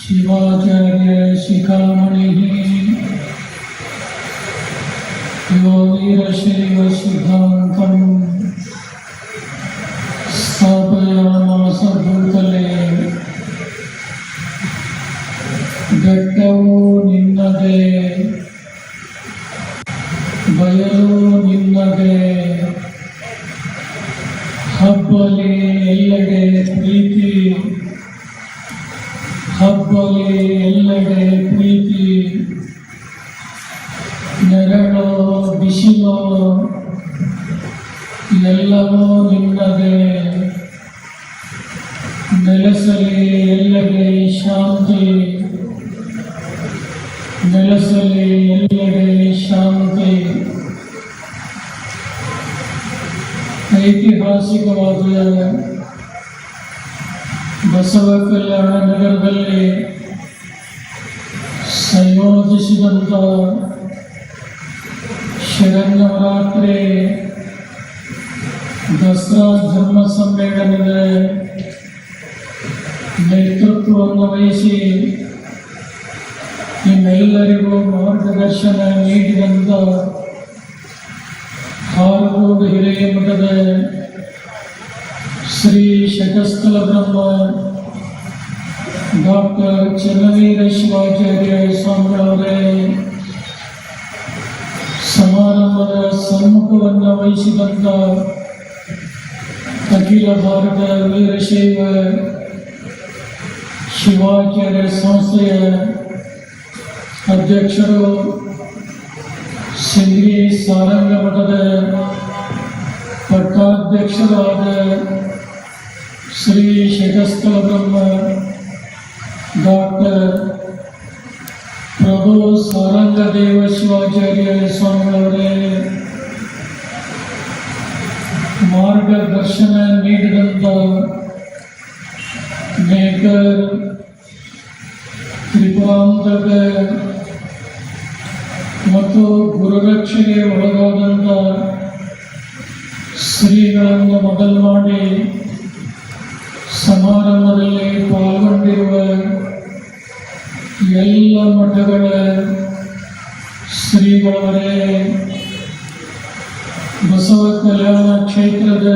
ಶಿವಾಚಾರ್ಯ ಶಿಖಾಮಣಿ ಯೋ ವೀರಶೈವ ಸಿದ್ಧಾಂತಂ ಸ್ಥಾಪಯಾಮಾಸ ಭೂತಲೆ. ಬೆಟ್ಟವು ನಿನ್ನದೇ, ಬಯಲು ನಿನ್ನದೇ, ಹಬ್ಬಲಿ ಎಲ್ಲೆಡೆ ಪ್ರೀತಿ, ಹಬ್ಬಲಿ ಎಲ್ಲೆಡೆ ಪ್ರೀತಿ. ನೆರಳು ಬಿಸಿಲು ಎಲ್ಲವೂ ನಿನ್ನದೇ, ನೆಲೆಸಲಿ ಎಲ್ಲೆಡೆ ಶಾಂತಿ, ನೆಲೆಸಲಿ ಎಲ್ಲೆಡೆ ಶಾಂತಿ. ಐತಿಹಾಸಿಕವಾದ ಬಸವ ಕಲ್ಯಾಣ ನಗರದಲ್ಲಿ ಸಂಯೋಜಿಸಿದಂಥ ಶರನ್ನವರಾತ್ರಿ ದಸರಾ ಧರ್ಮ ಸಮ್ಮೇಳನದ ನೇತೃತ್ವವನ್ನು ವಹಿಸಿ ನಿಮ್ಮೆಲ್ಲರಿಗೂ ಮಾರ್ಗದರ್ಶನ ನೀಡಿದಂಥ ಹಾರಗೋಡು ಹಿರೇಮಠದ ಶ್ರೀ ಶತಸ್ಥಲ ಬ್ರಹ್ಮ ಡಾಕ್ಟರ್ ಚನ್ನವೀರ ಶಿವಾಚಾರ್ಯ ಸ್ವಾಮಿಗಳವರೇ, ಸಮಾರಂಭದ ಸಮ್ಮುಖವನ್ನು ವಹಿಸಿದಂಥ ಅಖಿಲ ಭಾರತ ವೀರಶೈವ ಶಿವಾಚಾರ್ಯ ಸಂಸ್ಥೆಯ ಅಧ್ಯಕ್ಷರು, ಸಿಂಗ್ರಿ ಸಾರಂಗ ಮಠದ ಪಟ್ಟಾಧ್ಯಕ್ಷರಾದ ಶ್ರೀ ಶತಸ್ಥಲ ಬ್ರಹ್ಮ ಡಾಕ್ಟರ್ ಪ್ರಭು ಸಾರಂಗದೇವ ಶಿವಾಚಾರ್ಯ ಸ್ವಾಮಿಗಳವರೇ, ಮಾರ್ಗದರ್ಶನ ನೀಡಿದಂಥ ಮೇಕರ್ ತ್ರಿಪುರಾಂತಕ ಮತ್ತು ಗುರುರಕ್ಷೆಗೆ ಒಳಗಾದಂಥ ಶ್ರೀಗಳನ್ನು ಮೊದಲು ಮಾಡಿ ಸಮಾರಂಭದಲ್ಲಿ ಪಾಲ್ಗೊಂಡಿರುವ ಎಲ್ಲ ಮಠಗಳ ಶ್ರೀಗಳವರೇ, ಬಸವ ಕಲ್ಯಾಣ ಕ್ಷೇತ್ರದ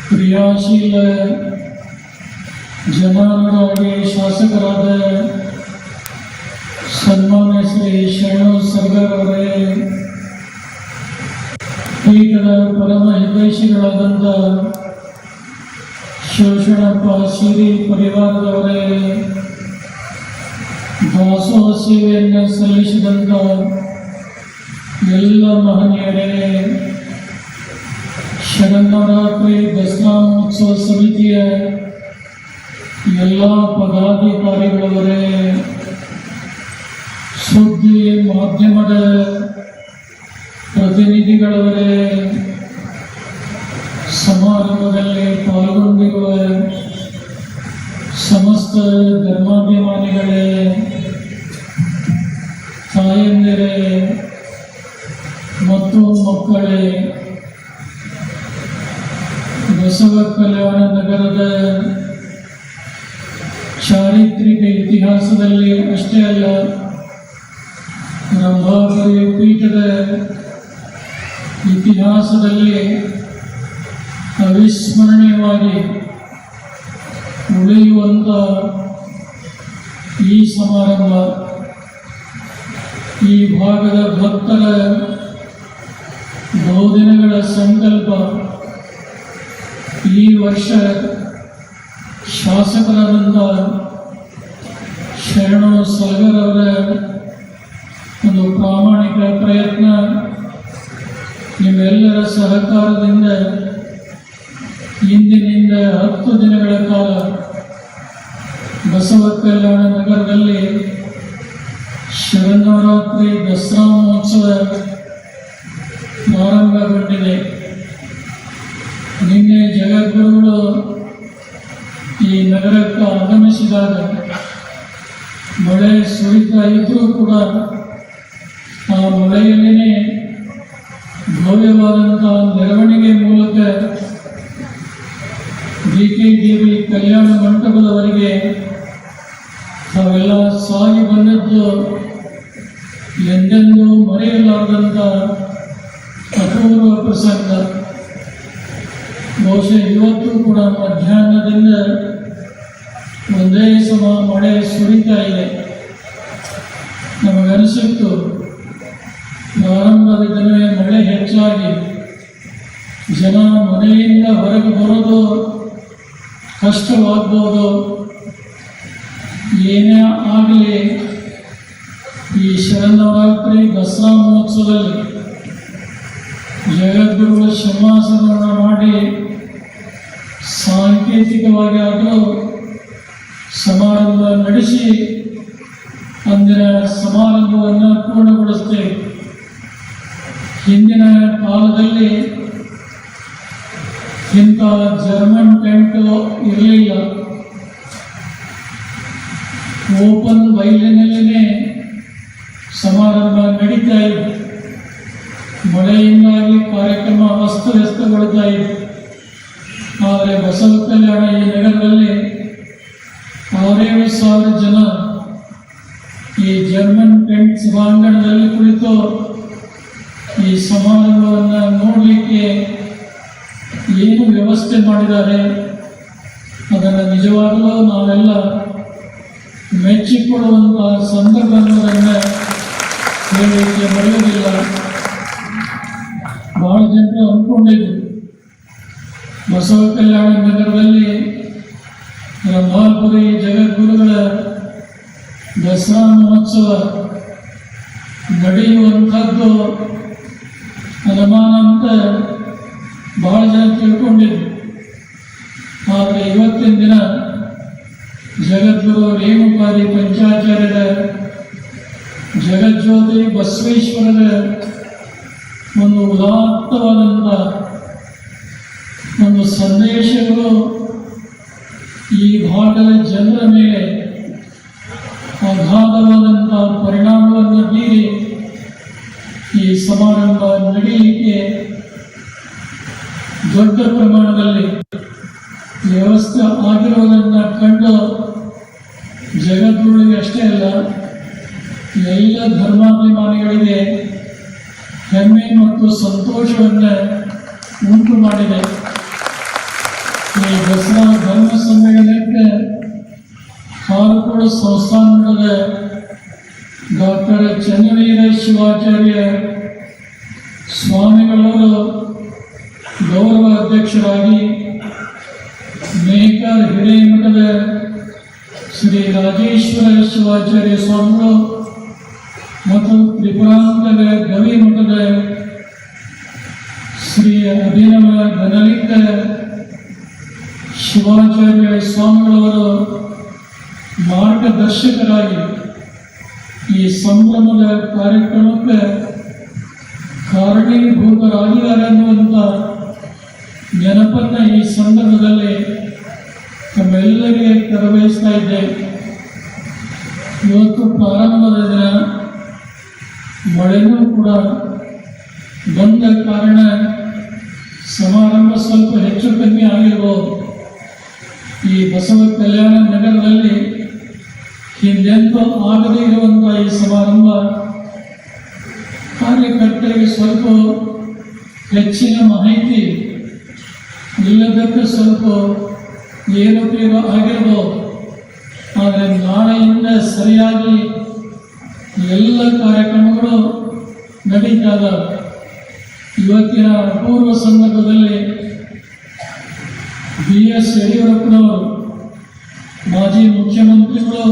ಕ್ರಿಯಾಶೀಲ ಜನಾನುರಾಗಿ ಶಾಸಕರಾದ ಸನ್ಮಾನ್ಯ ಶ್ರೀ ಶರಣು ಸರ್ಗಾರವರೇ, ಪೀಠದ ಪರಮ ಹಿತೈಷಿಗಳಾದಂಥ ಶೋಷಣಪ್ಪ ಸಿರಿ ಪರಿವಾರದವರೇ, ದಾಸೋಹ ಸೇವೆಯನ್ನು ಸಲ್ಲಿಸಿದಂಥ ಎಲ್ಲ ಮಹನೀಯರೇ, ಶರನ್ನವರಾತ್ರಿ ದಸರಾ ಮಹೋತ್ಸವ ಸಮಿತಿಯ ಎಲ್ಲ ಪದಾಧಿಕಾರಿಗಳವರೇ, ಸುದ್ದಿ ಮಾಧ್ಯಮದ ಪ್ರತಿನಿಧಿಗಳವರೇ, ಸಮಾರಂಭದಲ್ಲಿ ಪಾಲ್ಗೊಂಡಿರುವ ಸಮಸ್ತ ಧರ್ಮಾಭಿಮಾನಿಗಳೇ, ತಾಯಂದಿರೇ ಮತ್ತು ಮಕ್ಕಳೇ, ಬಸವ ಕಲ್ಯಾಣ ನಗರದ ಚಾರಿತ್ರಿಕ ಇತಿಹಾಸದಲ್ಲಿ ಅಷ್ಟೇ ಅಲ್ಲ, ರಂಭಾಪುರಿ ಪೀಠದ ಇತಿಹಾಸದಲ್ಲಿ ಅವಿಸ್ಮರಣೀಯವಾಗಿ ಉಳಿಯುವಂಥ ಈ ಸಮಾರಂಭ ಈ ಭಾಗದ ಭಕ್ತರ ಬಹುದಿನಗಳ ಸಂಕಲ್ಪ. ಈ ವರ್ಷ ಶಾಸಕರಾದಂಥ ಶರಣು ಸಲ್ಗರವರ ಒಂದು ಪ್ರಾಮಾಣಿಕ ಪ್ರಯತ್ನ, ನಿಮ್ಮೆಲ್ಲರ ಸಹಕಾರದಿಂದ ಇಂದಿನಿಂದ 10 ದಿನಗಳ ಕಾಲ ಬಸವ ಕಲ್ಯಾಣ ನಗರದಲ್ಲಿ ಶರನ್ನವರಾತ್ರಿ ದಸರಾ ಮಹೋತ್ಸವ ಪ್ರಾರಂಭಗೊಂಡಿದೆ. ನಿನ್ನೆ ಜಗದ್ಗುರುಗಳು ಈ ನಗರಕ್ಕೆ ಆಗಮಿಸಿದಾಗ ಮಳೆ ಸುರಿತಾ ಇದ್ರೂ ಕೂಡ ಆ ಮಳೆಯಲ್ಲಿನೇ ಭವ್ಯವಾದಂಥ ಮೆರವಣಿಗೆ ಮೂಲಕ ಡಿ.ಕೆ. ದೇವಿ ಕಲ್ಯಾಣ ಮಂಟಪದವರೆಗೆ ತಾವೆಲ್ಲ ಸಾಗಿ ಬಂದದ್ದು ಎಂದೆಂದೂ ಮರೆಯಲಾರದಂಥ ಅಪೂರ್ವ ಪ್ರಸಂಗ. ಬಹುಶಃ ಇವತ್ತು ಕೂಡ ಮಧ್ಯಾಹ್ನದಿಂದ ಒಂದೇ ಸಮ ಮಳೆ ಸುರಿತಾ ಇದೆ. ನಮಗನಿಸಿತ್ತು ಪ್ರಾರಂಭದ ದಿನವೇ ಮಳೆ ಹೆಚ್ಚಾಗಿ ಜನ ಮನೆಯಿಂದ ಹೊರಗೆ ಬರೋದು ಕಷ್ಟವಾಗ್ಬೋದು. ಏನೇ ಆಗಲಿ ಈ ಶರನ್ನವರಾತ್ರಿ ದಸರಾ ಮಹೋತ್ಸವದಲ್ಲಿ ಜಗದ್ಗುರುಗಳ ಸಿಂಹಾಸನವನ್ನು ಮಾಡಿ ಸಾಂಕೇತಿಕವಾಗಿ ಆದರೂ ಸಮಾರಂಭ ನಡೆಸಿ ಅಂದಿನ ಸಮಾರಂಭವನ್ನು ಪೂರ್ಣಗೊಳಿಸ್ತೇವೆ. ಹಿಂದಿನ ಕಾಲದಲ್ಲಿ ಇಂಥ ಜರ್ಮನ್ ಟೆಂಟ್ ಇರಲಿಲ್ಲ. ಓಪನ್ ಬಯಲಿನಲ್ಲೇ ಸಮಾರಂಭ ನಡೀತಾ ಇದೆ. ಮಳೆಯಿಂದಾಗಿ ಕಾರ್ಯಕ್ರಮ ಅಸ್ತವ್ಯಸ್ತಗೊಳ್ತಾ ಇದೆ. ಆದರೆ ಬಸವ ಕಲ್ಯಾಣ ಈ ನಗರದಲ್ಲಿ 6,000 ಜನ ಈ ಜರ್ಮನ್ ಟೆಂಟ್ ಸಭಾಂಗಣದಲ್ಲಿ ಕುಳಿತು ಈ ಸಮಾರಂಭವನ್ನು ನೋಡಲಿಕ್ಕೆ ಏನು ವ್ಯವಸ್ಥೆ ಮಾಡಿದ್ದಾರೆ ಅದನ್ನು ನಿಜವಾಗಲೂ ನಾವೆಲ್ಲ ಮೆಚ್ಚಿಕೊಡುವಂತಹ ಸಂದರ್ಭಗಳನ್ನು ಹೇಳಲಿಕ್ಕೆ ಬರೆಯುವುದಿಲ್ಲ. ಬಹಳ ಜನರು ಅಂದ್ಕೊಂಡಿದ್ರು ಬಸವ ಕಲ್ಯಾಣ ನಗರದಲ್ಲಿ ರಂಭಾಪುರಿ ಜಗದ್ಗುರುಗಳ ದಸರಾ ಮಹೋತ್ಸವ ನಡೆಯುವಂಥದ್ದು ಅನುಮಾನ ಅಂತ ಬಹಳ ಜನ ತಿಳ್ಕೊಂಡಿದ್ರು. ಆದರೆ ಇವತ್ತಿನ ದಿನ ಜಗದ್ಗುರು ರೇಣುಕಾದಿ ಪಂಚಾಚಾರ್ಯರ ಜಗಜ್ಯೋತಿ ಬಸವೇಶ್ವರರ ಒಂದು ಉದಾತ್ತವಾದಂಥ ಒಂದು ಸಂದೇಶಗಳು ಈ ಭಾಗದ ಜನರ ಮೇಲೆ ಅಗಾಧವಾದಂಥ ಪರಿಣಾಮವನ್ನು ಬೀರಿ ಈ ಸಮಾರಂಭ ನಡೆಯಲಿಕ್ಕೆ ದೊಡ್ಡ ಪ್ರಮಾಣದಲ್ಲಿ ವ್ಯವಸ್ಥೆ ಆಗಿರುವುದನ್ನು ಕಂಡು ಜಗದ್ಗುರುಗಳಿಗೆ ಅಷ್ಟೇ ಅಲ್ಲ ಎಲ್ಲ ಧರ್ಮಾಭಿಮಾನಿಗಳಿಗೆ ಹೆಮ್ಮೆ ಮತ್ತು ಸಂತೋಷವನ್ನು ಉಂಟು ಮಾಡಿದೆ. ಈ ದಸರಾ ಧರ್ಮ ಸಮ್ಮೇಳನಕ್ಕೆ ಕಾರಕೋಡು ಸಂಸ್ಥಾನದ ಡಾಕ್ಟರ್ ಚನ್ನವೀರ ಶಿವಾಚಾರ್ಯ ಸ್ವಾಮಿಗಳವರು ಗೌರವ ಅಧ್ಯಕ್ಷರಾಗಿ, ಮೇಕರ್ ಹಿರೇಮಠದ ಶ್ರೀ ರಾಜೇಶ್ವರ ಶಿವಾಚಾರ್ಯ ಸ್ವಾಮಿಗಳು ಮತ್ತು ತ್ರಿಪುರಾಂತದ ಗವಿಮಠದ ಶ್ರೀ ಅಭಿನವ ಘನಲಿಂಗ ಶಿವಾಚಾರ್ಯ ಸ್ವಾಮಿಗಳವರು ಮಾರ್ಗದರ್ಶಕರಾಗಿ ಈ ಸಂಭ್ರಮದ ಕಾರ್ಯಕ್ರಮಕ್ಕೆ ಕಾರಣೀಭೂತರಾಗಿದ್ದಾರೆ ಅನ್ನುವಂಥ ನೆನಪನ್ನು ಈ ಸಂದರ್ಭದಲ್ಲಿ ತಮ್ಮೆಲ್ಲರಿಗೆ ಕರೆಬಯಸ್ತಾ ಇದ್ದೇವೆ. ಇವತ್ತು ಪ್ರಾರಂಭದ ದಿನ ಮಳೆನೂ ಕೂಡ ಬಂದ ಕಾರಣ ಸಮಾರಂಭ ಸ್ವಲ್ಪ ಹೆಚ್ಚು ಕಮ್ಮಿ ಆಗಿರಬಹುದು. ಈ ಬಸವ ಕಲ್ಯಾಣ ನಗರದಲ್ಲಿ ಹಿಂದೆಂದೂ ಆಗದೇ ಇರುವಂಥ ಈ ಸಮಾರಂಭ ಕಾರ್ಯಕರ್ತರಿಗೆ ಸ್ವಲ್ಪ ಹೆಚ್ಚಿನ ಮಾಹಿತಿ ಇಲ್ಲದಕ್ಕೆ ಸ್ವಲ್ಪ ಏರುಪೇರು ಆಗಿರ್ಬೋದು. ಆದರೆ ನಾಳೆಯಿಂದ ಸರಿಯಾಗಿ ಎಲ್ಲ ಕಾರ್ಯಕ್ರಮಗಳು ನಡೀತಾಗ ಇವತ್ತಿನ ಅಪೂರ್ವ ಸಂದರ್ಭದಲ್ಲಿ BS ಯಡಿಯೂರಪ್ಪನವರು ಮಾಜಿ ಮುಖ್ಯಮಂತ್ರಿಗಳು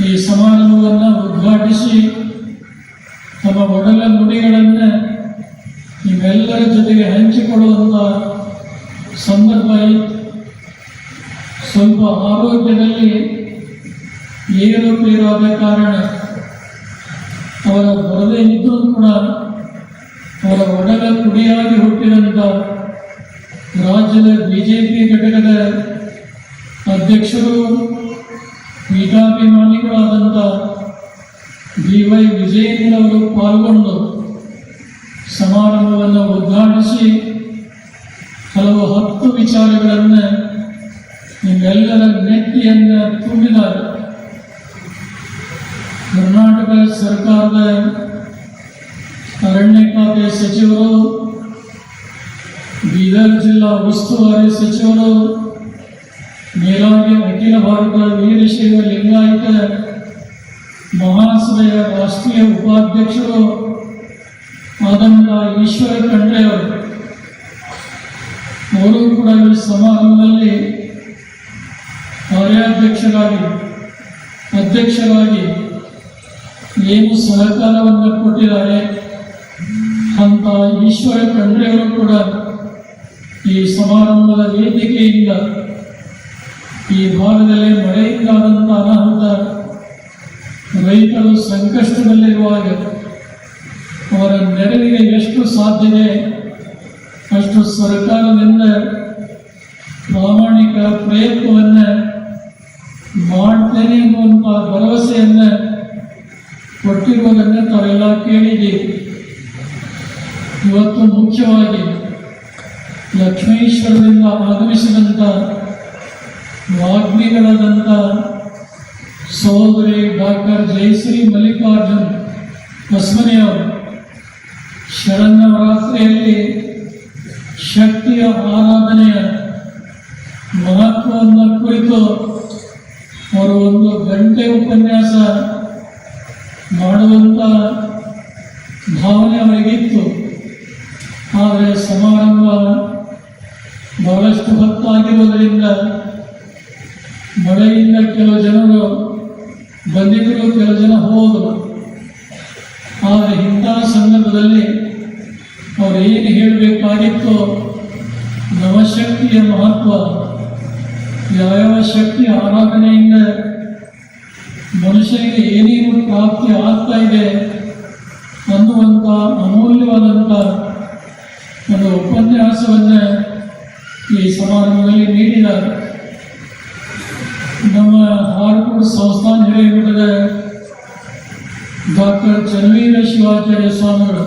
ಈ ಸಮಾರಂಭವನ್ನು ಉದ್ಘಾಟಿಸಿ ತಮ್ಮ ಒಡಲ ನುಡಿಗಳನ್ನು ನಿಮ್ಮೆಲ್ಲರ ಜೊತೆಗೆ ಹಂಚಿಕೊಳ್ಳುವಂಥ ಸಂದರ್ಭ ಇತ್ತು. ಸ್ವಲ್ಪ ಆರೋಗ್ಯದಲ್ಲಿ ಏರುಪೇರಾದ ಕಾರಣ ಅವರ ಬರದೇ ಇದ್ದರೂ ಕೂಡ ಅವರ ಒಡಲ ಕುಡಿಯಾಗಿ ಹುಟ್ಟಿದಂಥ ರಾಜ್ಯದ ಬಿಜೆಪಿ ಘಟಕದ ಅಧ್ಯಕ್ಷರು ಪೀಠಾಭಿಮಾನಿಗಳಾದಂಥ BY ವಿಜಯೇಂದ್ರವರು ಪಾಲ್ಗೊಂಡು ಸಮಾರಂಭವನ್ನು ಉದ್ಘಾಟಿಸಿ ಹಲವು 10 ವಿಚಾರಗಳನ್ನು ನಿಮ್ಮೆಲ್ಲರ ನೆಟ್ಟಿಯನ್ನು ತುಂಬಿದ್ದಾರೆ. ಕರ್ನಾಟಕ ಸರ್ಕಾರದ ಅರಣ್ಯ ಖಾತೆ ಸಚಿವರು, ಬೀದರ್ ಜಿಲ್ಲಾ ಉಸ್ತುವಾರಿ ಸಚಿವರು, ಮೇಲಾಗಿ ಅಖಿಲ ಭಾರತ ವೀರಶೈವ ಲಿಂಗಾಯತ ಮಹಾಸಭೆಯ ರಾಷ್ಟ್ರೀಯ ಉಪಾಧ್ಯಕ್ಷರು ಆದಂಥ ಈಶ್ವರ ಖಂಡ್ರೆ ಅವರು ಕೂಡ ಈ ಸಮಾರಂಭದಲ್ಲಿ ಅಧ್ಯಕ್ಷರಾಗಿ ಏನು ಸಹಕಾರವನ್ನು ಕೊಟ್ಟಿದ್ದಾರೆ ಅಂತ ಈಶ್ವರ ಖಂಡ್ರೆ ಅವರು ಕೂಡ ಈ ಸಮಾರಂಭದ ವೇದಿಕೆಯಿಂದ ಈ ಭಾಗದಲ್ಲಿ ಮಳೆಯಿಂದಾದಂಥ ಅನಾಹುತ, ರೈತರು ಸಂಕಷ್ಟದಲ್ಲಿರುವಾಗ ಅವರ ನೆರವಿಗೆ ಎಷ್ಟು ಸಾಧ್ಯತೆ ಅಷ್ಟು ಸರ್ಕಾರದಿಂದ ಪ್ರಾಮಾಣಿಕ ಪ್ರಯತ್ನವನ್ನು ಮಾಡ್ತೇನೆ ಎನ್ನುವಂಥ ಭರವಸೆಯನ್ನು ಕೊಟ್ಟಿರುವುದನ್ನು ತಾವೆಲ್ಲ ಕೇಳಿದ್ದೀವಿ. ಇವತ್ತು ಮುಖ್ಯವಾಗಿ ಲಕ್ಷ್ಮೇಶ್ವರದಿಂದ ಆಗಮಿಸಿದಂಥ ವಾಗ್ಮಿಗಳಾದಂಥ ಸಹೋದರಿ ಡಾಕ್ಟರ್ ಜಯಶ್ರೀ ಮಲ್ಲಿಕಾರ್ಜುನ್ ಹೊಸಮನೆಯವರು ಶರನ್ನವರಾತ್ರಿಯಲ್ಲಿ ಶಕ್ತಿಯ ಆರಾಧನೆಯ ಮಹತ್ವವನ್ನು ಕುರಿತು ಅವರು 1 ಗಂಟೆ ಉಪನ್ಯಾಸ ಮಾಡುವಂಥ ಭಾವನೆ ಅವರಿಗಿತ್ತು. ಆದರೆ ಸಮಾರಂಭ ಬಹಳಷ್ಟು ಹೊತ್ತಾಗಿರುವುದರಿಂದ ಮಳೆಯಿಂದ ಕೆಲವು ಜನರು ಬಂದಿದ್ದರು, ಕೆಲವು ಜನ ಹೋದರು. ಆದರೆ ಇಂಥ ಸಂದರ್ಭದಲ್ಲಿ ಅವರು ಏನು ಹೇಳಬೇಕಾಗಿತ್ತು, ನವಶಕ್ತಿಯ ಮಹತ್ವ, ಯಾವ್ಯಾವ ಶಕ್ತಿ ಆರಾಧನೆಯಿಂದ ಮನುಷ್ಯನಿಗೆ ಏನೇನು ಪ್ರಾಪ್ತಿ ಆಗ್ತಾ ಇದೆ ಅನ್ನುವಂಥ ಅಮೂಲ್ಯವಾದಂಥ ಒಂದು ಉಪನ್ಯಾಸವನ್ನು ಈ ಸಮಾರಂಭದಲ್ಲಿ ನೀಡಿದ್ದಾರೆ. ನಮ್ಮ ಹಾರ್ಕೋಡ್ ಸಂಸ್ಥಾನ ಹಿರೇಮಠದ ಡಾಕ್ಟರ್ ಚನ್ನವೀರ ಶಿವಾಚಾರ್ಯ ಸ್ವಾಮಿಗಳು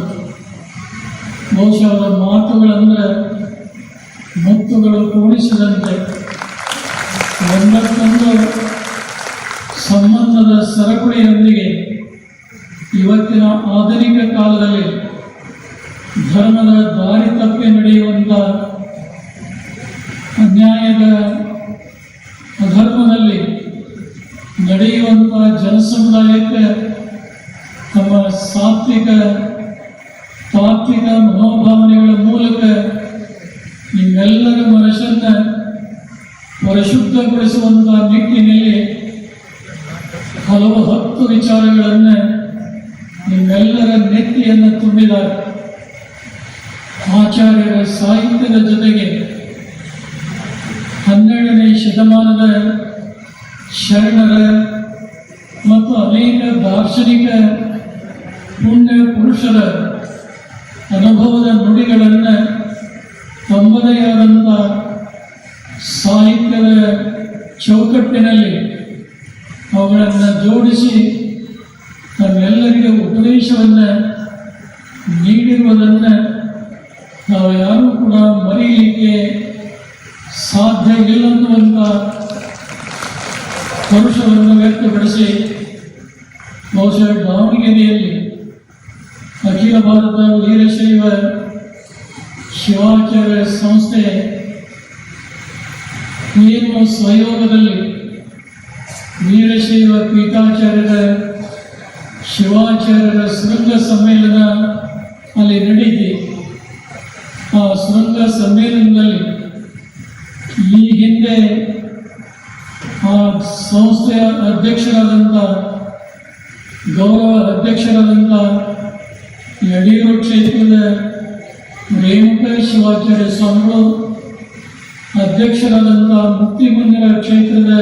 ಬಹುಶಃ ಅವರ ಮಾತುಗಳಂದ್ರೆ ಮುತ್ತುಗಳು ಕೂಡಿಸಿದಂತೆ ಒಂದಕ್ಕೊಂದು ಸಂಬಂಧದ ಸರಪಳಿಯೊಂದಿಗೆ ಇವತ್ತಿನ ಆಧುನಿಕ ಕಾಲದಲ್ಲಿ ಧರ್ಮದ ದಾರಿ ತಪ್ಪಿ ನಡೆಯುವಂಥ ಅನ್ಯಾಯದ ಅಧರ್ಮದಲ್ಲಿ ನಡೆಯುವಂಥ ಜನಸಮುದಾಯಕ್ಕೆ ತಮ್ಮ ತಾತ್ವಿಕ ಮನೋಭಾವನೆಗಳ ಮೂಲಕ ನಿಮ್ಮೆಲ್ಲರ ಮನಸ್ಸನ್ನು ಪರಿಶುದ್ಧಗೊಳಿಸುವಂಥ ನಿಟ್ಟಿನಲ್ಲಿ ಹಲವು 10 ವಿಚಾರಗಳನ್ನು ನಿಮ್ಮೆಲ್ಲರ ನೆತ್ತಿಯನ್ನು ತುಂಬಿದ್ದಾರೆ. ಆಚಾರ್ಯರ ಸಾಹಿತ್ಯದ ಜೊತೆಗೆ 12ನೇ ಶತಮಾನದ ಶರಣರ ಮತ್ತು ಅನೇಕ ದಾರ್ಶನಿಕ ಪುಣ್ಯ ಪುರುಷರ ಅನುಭವದ ನುಡಿಗಳನ್ನು ತಮ್ಮದೇ ಆದಂಥ ಸಾಹಿತ್ಯದ ಚೌಕಟ್ಟಿನಲ್ಲಿ ಅವುಗಳನ್ನು ಜೋಡಿಸಿ ತಮ್ಮೆಲ್ಲರಿಗೆ ಉಪದೇಶವನ್ನು ನೀಡಿರುವುದನ್ನು ನಾವು ಯಾರೂ ಕೂಡ ಮರೆಯಲಿಕ್ಕೆ ಸಾಧ್ಯ ಇಲ್ಲನ್ನುವಂಥ ಪರುಷವನ್ನು ವ್ಯಕ್ತಪಡಿಸಿ ಬಹುಶಃ ದಾವಣಗೆರೆಯಲ್ಲಿ ಅಖಿಲ ಭಾರತ ವೀರಶೈವ ಶಿವಾಚಾರ್ಯ ಸಂಸ್ಥೆ ಏನು ಸಹಯೋಗದಲ್ಲಿ ವೀರಶೈವ ಪೀಠಾಚಾರ್ಯರ ಶಿವಾಚಾರ್ಯರ ಶೃಂಗ ಸಮ್ಮೇಳನ ಅಲ್ಲಿ ನಡೆಯಿತು. ಆ ಶೃಂಗ ಸಮ್ಮೇಳನದಲ್ಲಿ ಈ ಹಿಂದೆ ಆ ಸಂಸ್ಥೆಯ ಅಧ್ಯಕ್ಷರಾದಂಥ ಗೌರವ ಅಧ್ಯಕ್ಷರಾದಂಥ ಯಡಿಯೂರು ಕ್ಷೇತ್ರದ ರೇಣುಕಾ ಶಿವಾಚಾರ್ಯ ಸ್ವಾಮಿಗಳು, ಅಧ್ಯಕ್ಷರಾದಂಥ ಮುಕ್ತಿಮಂದಿರ ಕ್ಷೇತ್ರದ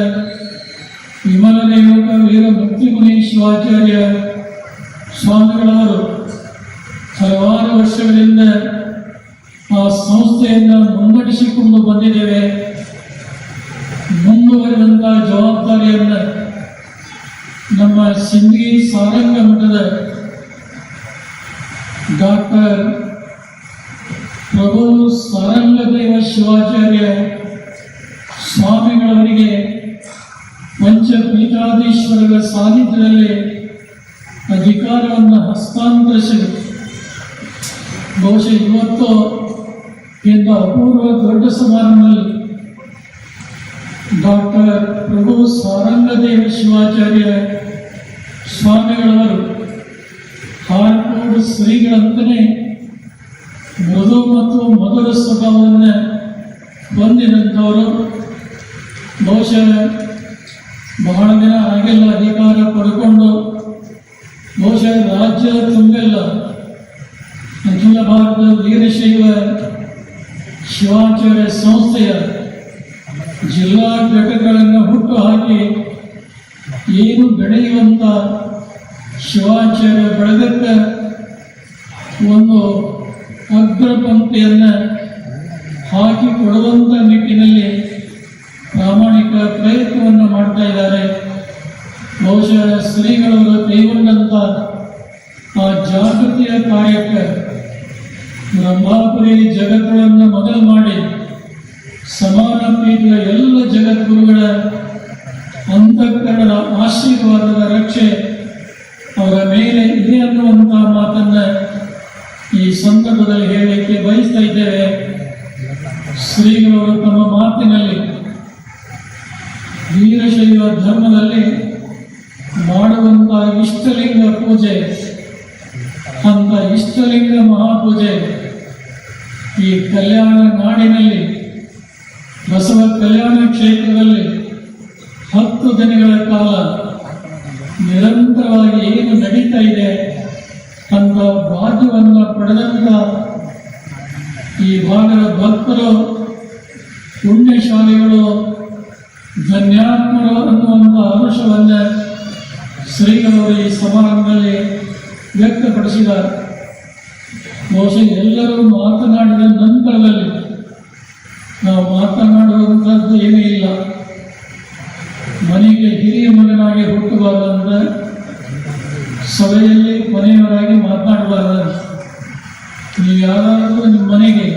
ವಿಮಲ ರೇಣುಕ ವೀರ ಮುಕ್ತಿಮುನಿ ಶಿವಾಚಾರ್ಯ ಸ್ವಾಮಿಗಳವರು ಹಲವಾರು ವರ್ಷಗಳಿಂದ ಆ ಸಂಸ್ಥೆಯನ್ನು ಮುನ್ನಡೆಸಿಕೊಂಡು ಬಂದಿದ್ದೇವೆ. ಮುಂದುವರೆದಂಥ ಜವಾಬ್ದಾರಿಯನ್ನು ನಮ್ಮ ಸಿಂದಗಿ ಸಾರಂಗ ಮಠದ ಡಾಕ್ಟರ್ ಪ್ರಭು ಸಾರಂಗದೇವ ಶಿವಾಚಾರ್ಯ ಸ್ವಾಮಿಗಳವರಿಗೆ ಪಂಚಪೀಠಾಧೀಶ್ವರರ ಸಾನ್ನಿಧ್ಯದಲ್ಲಿ ಅಧಿಕಾರವನ್ನು ಹಸ್ತಾಂತರಿಸಿದರು. ಬಹುಶಃ ಇವತ್ತು ಇಂಥ ಅಪೂರ್ವ ದೊಡ್ಡ ಸಮಾರಂಭದಲ್ಲಿ ಡಾಕ್ಟರ್ ಪ್ರಭು ಸಾರಂಗದೇವ ಶಿವಾಚಾರ್ಯ ಸ್ವಾಮಿಗಳವರು ಹಾರ್ಕೋಡು ಶ್ರೀಗಳಂತಲೇ ಮೃದು ಮತ್ತು ಮಧುರ ಸ್ವಭಾವವನ್ನು ಹೊಂದಿದಂಥವರು. ಬಹುಶಃ ಬಹಳ ದಿನ ಆಗಿಲ್ಲ ಅಧಿಕಾರ ಪಡ್ಕೊಂಡು. ಬಹುಶಃ ರಾಜ್ಯದ ತುಂಬೆಲ್ಲ ಅಖಿಲ ಭಾರತ ವೀರಶೈವ ಶಿವಾಚಾರ್ಯ ಸಂಸ್ಥೆಯ ಜಿಲ್ಲಾ ಘಟಕಗಳನ್ನು ಹುಟ್ಟು ಹಾಕಿ ಏನು ಬೆಳೆಯುವಂಥ ಶಿವಾಚಾರ್ಯ ಬೆಳೆದಕ್ಕೆ ಒಂದು ಅಗ್ರಪಂಕ್ತಿಯನ್ನು ಹಾಕಿಕೊಡುವಂಥ ನಿಟ್ಟಿನಲ್ಲಿ ಪ್ರಾಮಾಣಿಕ ಪ್ರಯತ್ನವನ್ನು ಮಾಡ್ತಾ ಇದ್ದಾರೆ. ಬಹುಶಃ ಶ್ರೀಗಳವರು ಕೈಗೊಂಡಂಥ ಆ ಜಾಗೃತಿಯ ಕಾರ್ಯಕ್ಕೆ ಬ್ರಹ್ಮಾಪುರಿ ಜಗತ್ತುಗಳನ್ನು ಮೊದಲು ಮಾಡಿ ಸಮಾನ ಪೀಠದ ಎಲ್ಲ ಜಗದ್ಗುರುಗಳ ಅಂತಃಕರಣದ ಆಶೀರ್ವಾದದ ರಕ್ಷೆ ಅವರ ಮೇಲೆ ಇದೆ ಅನ್ನುವಂಥ ಮಾತನ್ನು ಈ ಸಂದರ್ಭದಲ್ಲಿ ಹೇಳಲಿಕ್ಕೆ ಬಯಸ್ತಾ ಇದ್ದೇವೆ. ಶ್ರೀಗಳವರು ತಮ್ಮ ಮಾತಿನಲ್ಲಿ ವೀರಶೈವ ಧರ್ಮದಲ್ಲಿ ಮಾಡುವಂಥ ಇಷ್ಟಲಿಂಗ ಪೂಜೆ, ಅಂತ ಇಷ್ಟಲಿಂಗ ಮಹಾಪೂಜೆ ಈ ಕಲ್ಯಾಣ ನಾಡಿನಲ್ಲಿ ಬಸವ ಕಲ್ಯಾಣ ಕ್ಷೇತ್ರದಲ್ಲಿ 10 ದಿನಗಳ ಕಾಲ ನಿರಂತರವಾಗಿ ಏನು ನಡೀತಾ ಇದೆ ಅಂತ ಭಾಗ್ಯವನ್ನು ಪಡೆದಂಥ ಈ ಭಾಗದ ಭಕ್ತರು, ಪುಣ್ಯಶಾಲಿಗಳು, ಧನ್ಯಾತ್ಮರು ಅನ್ನುವಂಥ ಅಂಶವನ್ನು ಶ್ರೀಗಳವರು ಈ ಸಮಾರಂಭದಲ್ಲಿ ವ್ಯಕ್ತಪಡಿಸಿದ್ದಾರೆ. ಬಹುಶಃ ಎಲ್ಲರೂ ಮಾತನಾಡಿದ ನಂತರದಲ್ಲಿ ನಾವು ಮಾತನಾಡುವಂಥದ್ದು ಏನೂ ಇಲ್ಲ. ಮನೆಗೆ ಹಿರಿಯ ಮಗನಾಗಿ ಹುಟ್ಟಬಾರದಂದ್ರೆ ಸಭೆಯಲ್ಲಿ ಕೊನೆಯವರಾಗಿ ಮಾತನಾಡಬಾರದು. ನೀವು ಯಾರಾದರೂ ನಿಮ್ಮ ಮನೆಗೆ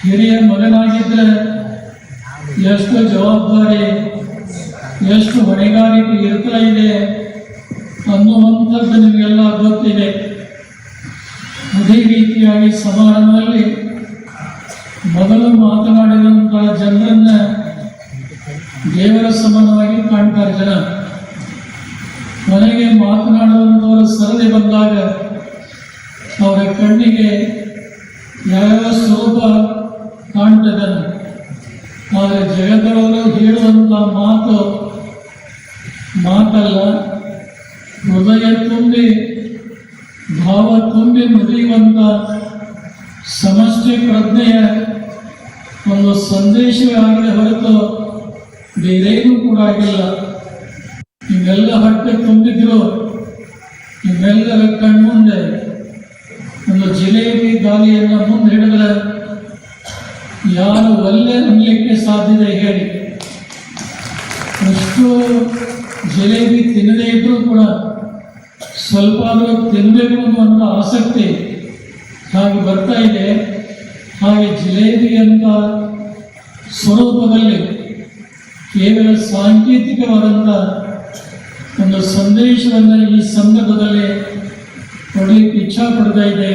ಹಿರಿಯ ಮಗನಾಗಿದ್ದರೆ ಎಷ್ಟು ಜವಾಬ್ದಾರಿ, ಎಷ್ಟು ಹೊಣೆಗಾರಿಕೆ ಇರ್ತಾ ಇದೆ ಅನ್ನುವಂಥದ್ದು ನಿಮಗೆಲ್ಲ ಗೊತ್ತಿದೆ. ಅದೇ ರೀತಿಯಾಗಿ ಸಮಾರಂಭದಲ್ಲಿ ಮೊದಲು ಮಾತನಾಡಿದಂಥ ಜನರನ್ನ ದೇವರ ಸಮಾನವಾಗಿ ಕಾಣ್ತಾರೆ ಜನ. ಕೊನೆಗೆ ಮಾತನಾಡುವಂಥವರು ಸರದಿ ಬಂದಾಗ ಅವರ ಕಣ್ಣಿಗೆ ಯಾವ ಸ್ವರೂಪ ಕಾಣ್ತದೆ. ಆದರೆ ಜಗತ್ತೊಳಗೆ ಹೇಳುವಂಥ ಮಾತಲ್ಲ, ಹೃದಯ ತುಂಬಿ ಭಾವ ತುಂಬಿ ನುಡಿಯುವಂಥ ಸಮಷ್ಟಿ ಪ್ರಜ್ಞೆಯ ಒಂದು ಸಂದೇಶವೇ ಆಗಿದೆ ಹೊರತು ಬೇರೇನೂ ಕೂಡ ಆಗಿಲ್ಲ. ನಿಮ್ಮೆಲ್ಲ ಹೊಟ್ಟೆ ತುಂಬಿದ್ರು ನಿಮ್ಮೆಲ್ಲರ ಕಣ್ಮುಂದೆ ಒಂದು ಜಿಲೇಬಿ ಗಾಲಿಯನ್ನು ಮುಂದೆ ಹಿಡಿದ್ರೆ ಯಾರು ಒಲ್ಲೆ ಅನ್ಲಿಕ್ಕೆ ಸಾಧ್ಯತೆ ಹೇಳಿ. ಅಷ್ಟು ಜಿಲೇಬಿ ತಿನ್ನದೇ ಇದ್ರೂ ಕೂಡ ಸ್ವಲ್ಪ ಆದರೂ ತಿನ್ನಬೇಕು ಅನ್ನುವಂಥ ಆಸಕ್ತಿ ಹಾಗೆ ಬರ್ತಾ ಇದೆ. ಹಾಗೆ ಜಿಲೇಬಿ ಅಂತ ಸ್ವರೂಪದಲ್ಲಿ ಕೇವಲ ಸಾಂಕೇತಿಕವಾದಂಥ ಒಂದು ಸಂದೇಶವನ್ನು ಈ ಸಂದರ್ಭದಲ್ಲಿ ಕೊಡಲಿಕ್ಕೆ ಇಚ್ಛಾ ಪಡ್ತಾ ಇದೆ.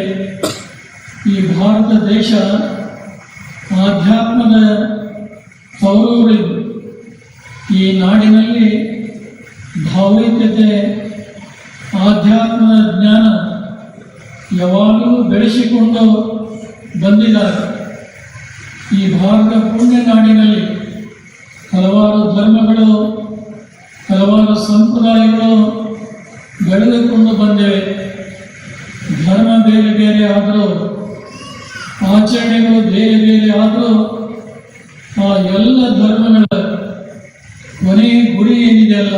ಈ ಭಾರತ ದೇಶ ಆಧ್ಯಾತ್ಮದ ತವರೂರು. ಈ ನಾಡಿನಲ್ಲಿ ಭಾವೈಕ್ಯತೆ, ಆಧ್ಯಾತ್ಮದ ಜ್ಞಾನ ಯಾವಾಗಲೂ ಬೆಳೆಸಿಕೊಂಡು ಬಂದಿದ್ದಾರೆ. ಈ ಭಾರತ ಪುಣ್ಯ ನಾಡಿನಲ್ಲಿ ಹಲವಾರು ಧರ್ಮಗಳು, ಹಲವಾರು ಸಂಪ್ರದಾಯಗಳು ಬೆಳೆದುಕೊಂಡು ಬಂದಿವೆ. ಧರ್ಮ ಬೇರೆ ಬೇರೆ ಆದರೂ, ಆಚರಣೆಗಳು ಬೇರೆ ಬೇರೆ ಆದರೂ ಆ ಎಲ್ಲ ಧರ್ಮಗಳ ಕೊನೆಯ ಗುರಿ ಏನಿದೆಯಲ್ಲ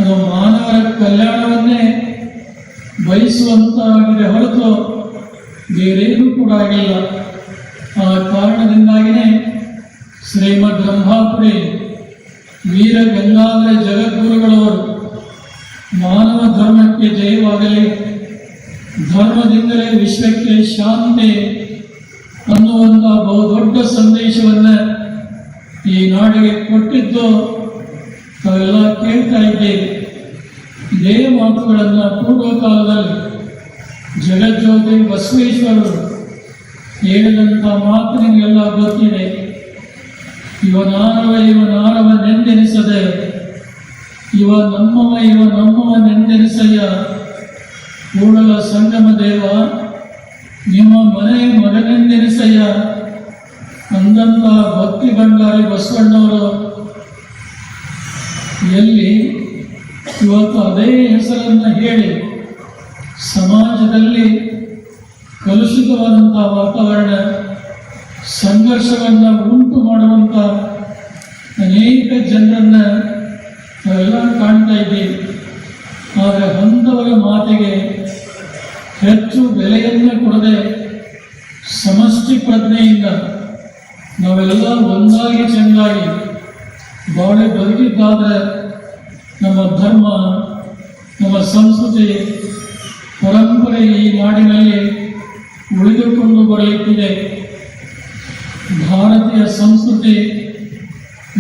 ಅದು ಮಾನವರ ಕಲ್ಯಾಣವನ್ನೇ ಬಯಸುವಂತಾಗಿದೆ ಹೊರತು ಬೇರೇನೂ ಕೂಡ ಆಗಿಲ್ಲ. ಆ ಕಾರಣದಿಂದಾಗಿಯೇ ಶ್ರೀಮದ್ ಬ್ರಹ್ಮಾಪುರಿ ವೀರ ಗಂಗಾಧರ ಜಗದ್ಗುರುಗಳವರು ಮಾನವ ಧರ್ಮಕ್ಕೆ ಜಯವಾಗಲಿ, ಧರ್ಮದಿಂದಲೇ ವಿಶ್ವಕ್ಕೆ ಶಾಂತಿ ಅನ್ನುವಂಥ ಬಹುದೊಡ್ಡ ಸಂದೇಶವನ್ನು ಈ ನಾಡಿಗೆ ಕೊಟ್ಟಿದ್ದು ತಾವೆಲ್ಲ ಕೇಳ್ತಾ ಇದ್ದೇವೆ. ಇದೇ ಮಾತುಗಳನ್ನು ಪೂರ್ವಕಾಲದಲ್ಲಿ ಜಗಜ್ಯೋತಿ ಬಸವೇಶ್ವರರು ಹೇಳಿದಂಥ ಮಾತು ನಿಮಗೆಲ್ಲ ಗೊತ್ತಿದೆ. ಇವನಾರವನೆಂದೆನಿಸದೆ ಇವ ನಮ್ಮವನೆಂದೆನಿಸಯ್ಯ ಕೂಡಲ ಸಂಗಮ ದೇವ ನಿಮ್ಮ ಮನೆ ಮಗನೆಂದೆನಿಸಯ್ಯ ಅಂದಂಥ ಭಕ್ತಿ ಭಂಡಾರಿ ಬಸವಣ್ಣವರು ಎಲ್ಲಿ ಇವತ್ತು ಅದೇ ಹೆಸರನ್ನು ಹೇಳಿ ಸಮಾಜದಲ್ಲಿ ಕಲುಷಿತವಾದಂಥ ವಾತಾವರಣ, ಸಂಘರ್ಷವನ್ನು ಉಂಟು ಮಾಡುವಂಥ ಅನೇಕ ಜನರನ್ನು ನಾವೆಲ್ಲ ಕಾಣ್ತಾ ಇದ್ದೀವಿ. ಆದರೆ ಅಂಥವರ ಮಾತಿಗೆ ಹೆಚ್ಚು ಬೆಲೆಯನ್ನು ಕೊಡದೆ ಸಮಷ್ಟಿ ಪ್ರಜ್ಞೆಯಿಂದ ನಾವೆಲ್ಲ ಒಂದಾಗಿ ಚೆಂದಾಗಿ ಬಾಳೆ ಬದುಕಿದ್ದಾದರೆ ನಮ್ಮ ಧರ್ಮ, ನಮ್ಮ ಸಂಸ್ಕೃತಿ, ಪರಂಪರೆ ಈ ನಾಡಿನಲ್ಲಿ ಉಳಿದುಕೊಂಡು ಬರಲಿಕ್ಕಿದೆ. ಭಾರತೀಯ ಸಂಸ್ಕೃತಿ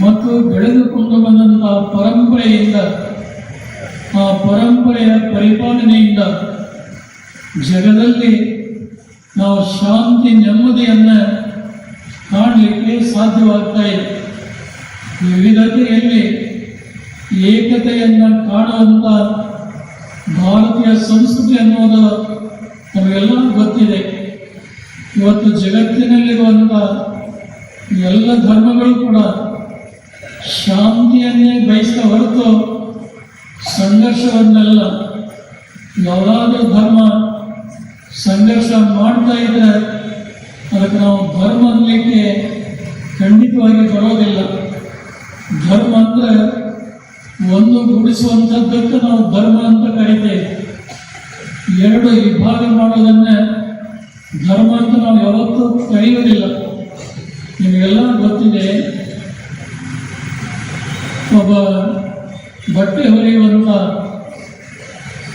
ಮತ್ತು ಬೆಳೆದುಕೊಂಡು ಬಂದಂಥ ಪರಂಪರೆಯಿಂದ, ಆ ಪರಂಪರೆಯ ಪರಿಪಾಲನೆಯಿಂದ ಜಗದಲ್ಲಿ ನಾವು ಶಾಂತಿ ನೆಮ್ಮದಿಯನ್ನು ಕಾಣಲಿಕ್ಕೆ ಸಾಧ್ಯವಾಗ್ತಾ ಇದೆ. ವಿವಿಧತೆಯಲ್ಲಿ ಏಕತೆಯನ್ನು ಕಾಣುವಂಥ ಭಾರತೀಯ ಸಂಸ್ಕೃತಿ ಅನ್ನೋದು ನಮಗೆಲ್ಲ ಗೊತ್ತಿದೆ. ಇವತ್ತು ಜಗತ್ತಿನಲ್ಲಿರುವಂಥ ಎಲ್ಲ ಧರ್ಮಗಳು ಕೂಡ ಶಾಂತಿಯನ್ನೇ ಬಯಸ್ತಾ ಹೊರತು ಸಂಘರ್ಷವನ್ನೆಲ್ಲ. ಯಾವುದಾದ್ರೂ ಧರ್ಮ ಸಂಘರ್ಷ ಮಾಡ್ತಾ ಇದ್ದರೆ ಅದಕ್ಕೆ ನಾವು ಧರ್ಮ ಅನ್ನಲಿಕ್ಕೆ ಖಂಡಿತವಾಗಿ ಬರೋದಿಲ್ಲ. ಧರ್ಮ ಅಂದರೆ ಒಂದು ಗುಡಿಸುವಂಥದ್ದಕ್ಕೆ ನಾವು ಧರ್ಮ ಅಂತ ಕರಿತೇವೆ. ಎರಡು ವಿಭಾಗ ಮಾಡೋದನ್ನೇ ಧರ್ಮ ಅಂತ ನಾವು ಯಾವತ್ತೂ ಕರೆಯುವುದಿಲ್ಲ. ನಿಮಗೆಲ್ಲ ಗೊತ್ತಿದೆ, ಒಬ್ಬ ಬಟ್ಟೆ ಹೊಲಿಯುವಂಥ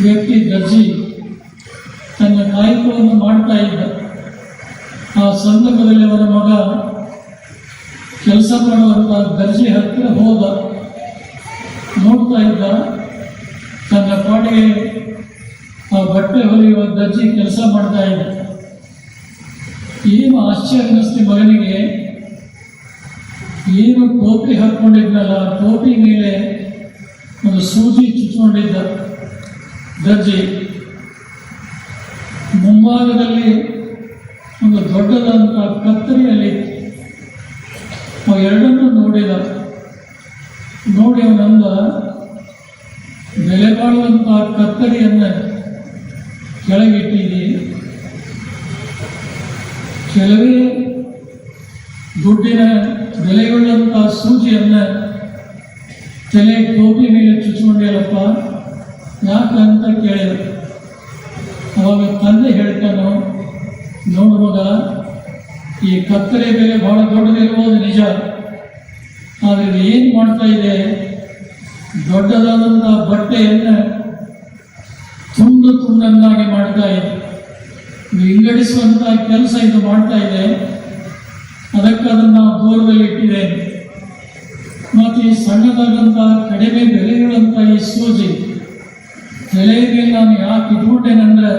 ವ್ಯಕ್ತಿ ದರ್ಜಿ ತನ್ನ ಕಾಯಕವನ್ನು ಮಾಡ್ತಾ ಇದ್ದ. ಆ ಸಂದರ್ಭದಲ್ಲಿ ಅವರ ಮಗ ಕೆಲಸ ಮಾಡುವಂಥ ದರ್ಜಿ ಹತ್ತಿರ ಹೋದ. ನೋಡ್ತಾ ಇದ್ದ, ತನ್ನ ಪಾಡಿಗೆ ಆ ಬಟ್ಟೆ ಹೊಲಿಯುವ ದರ್ಜಿ ಕೆಲಸ ಮಾಡ್ತಾ ಇದ್ದ. ಏನು ಆಶ್ಚರ್ಯ ಅನ್ನಿಸ್ತಿ ಮಗನಿಗೆ. ಏನು ಟೋಪಿ ಹಾಕ್ಕೊಂಡಿದ್ನಲ್ಲ, ಟೋಪಿ ಮೇಲೆ ಒಂದು ಸೂಜಿ ಚುಚ್ಕೊಂಡಿದ್ದ ದರ್ಜಿ. ಮುಂಭಾಗದಲ್ಲಿ ಒಂದು ದೊಡ್ಡದಾದಂಥ ಕತ್ತರಿಯಲ್ಲಿ ಎರಡನ್ನೂ ನೋಡಿದ. ನೋಡಿ ಅವನಂದ, ಬೆಲೆ ಬಾಳುವಂಥ ಕತ್ತರಿಯನ್ನು ಕೆಳಗಿಟ್ಟಿದ್ದಿ, ಕೆಲವೇ ದುಡ್ಡಿನ ಬೆಲೆಯುಳ್ಳಂಥ ಸೂಜಿಯನ್ನು ತಲೆ ಟೋಪಿ ಮೇಲೆ ಚುಚ್ಚಿಕೊಂಡಿಲ್ಲಪ್ಪ, ಯಾಕಂತ ಕೇಳಿದ. ಅವಾಗ ತಂದೆ ಹೇಳ್ತಾನೋ, ನೋಡು ಮಗ, ಈ ಕತ್ತರೆ ಬೆಲೆ ಬಹಳ ದೊಡ್ಡದಿರ್ಬೋದು ನಿಜ, ಆದರೆ ಇದು ಏನು ಮಾಡ್ತಾ ಇದೆ, ದೊಡ್ಡದಾದಂಥ ಬಟ್ಟೆಯನ್ನು ತುಂಡನ್ನಾಗಿ ಮಾಡ್ತಾ ಇದೆ. ವಿಂಗಡಿಸುವಂಥ ಕೆಲಸ ಇದು ಮಾಡ್ತಾ ಇದೆ. ಅದಕ್ಕೆ ಅದನ್ನು ನಾವು ದೂರದಲ್ಲಿ ಇಟ್ಟಿದ್ದೇನೆ. ಮತ್ತು ಈ ಸಣ್ಣದಾದಂಥ ಕಡಿಮೆ ಬೆಲೆಯುಳ್ಳಂಥ ಈ ಸೂಜಿ ಬೆಲೆಗೆ ನಾನು ಯಾಕೆ ಇಟ್ಬಿಟ್ಟೇನೆಂದ್ರೆ,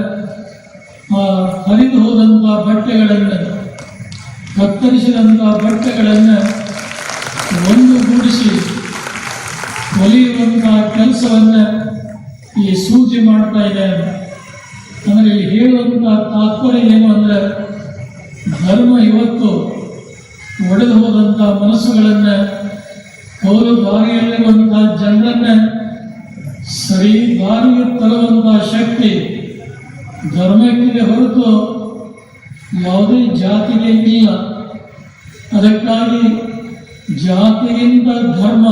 ಆ ಹರಿದು ಹೋದಂಥ ಬಟ್ಟೆಗಳನ್ನು, ಕತ್ತರಿಸಿದಂಥ ಬಟ್ಟೆಗಳನ್ನು ಒಂದುಗೂಡಿಸಿ ಹೊಲಿಯುವಂಥ ಕೆಲಸವನ್ನು ಈ ಸೂಜಿ ಮಾಡ್ತಾ ಇದೆ. ಅಂದರೆ ಇಲ್ಲಿ ಹೇಳುವಂಥ ತಾತ್ಪರ್ಯ ಏನು ಅಂದರೆ, ಧರ್ಮ ಇವತ್ತು ಒಡೆದು ಹೋದಂಥ ಮನಸ್ಸುಗಳನ್ನು, ಕೌಲು ದಾರಿಯಲ್ಲಿರುವಂಥ ಜನರನ್ನು ಸರಿ ದಾರಿಗೆ ತರುವಂಥ ಶಕ್ತಿ ಧರ್ಮಕ್ಕಿದೆ ಹೊರತು ಯಾವುದೇ ಜಾತಿಗೆ ಇಲ್ಲ. ಅದಕ್ಕಾಗಿ ಜಾತಿಗಿಂತ ಧರ್ಮ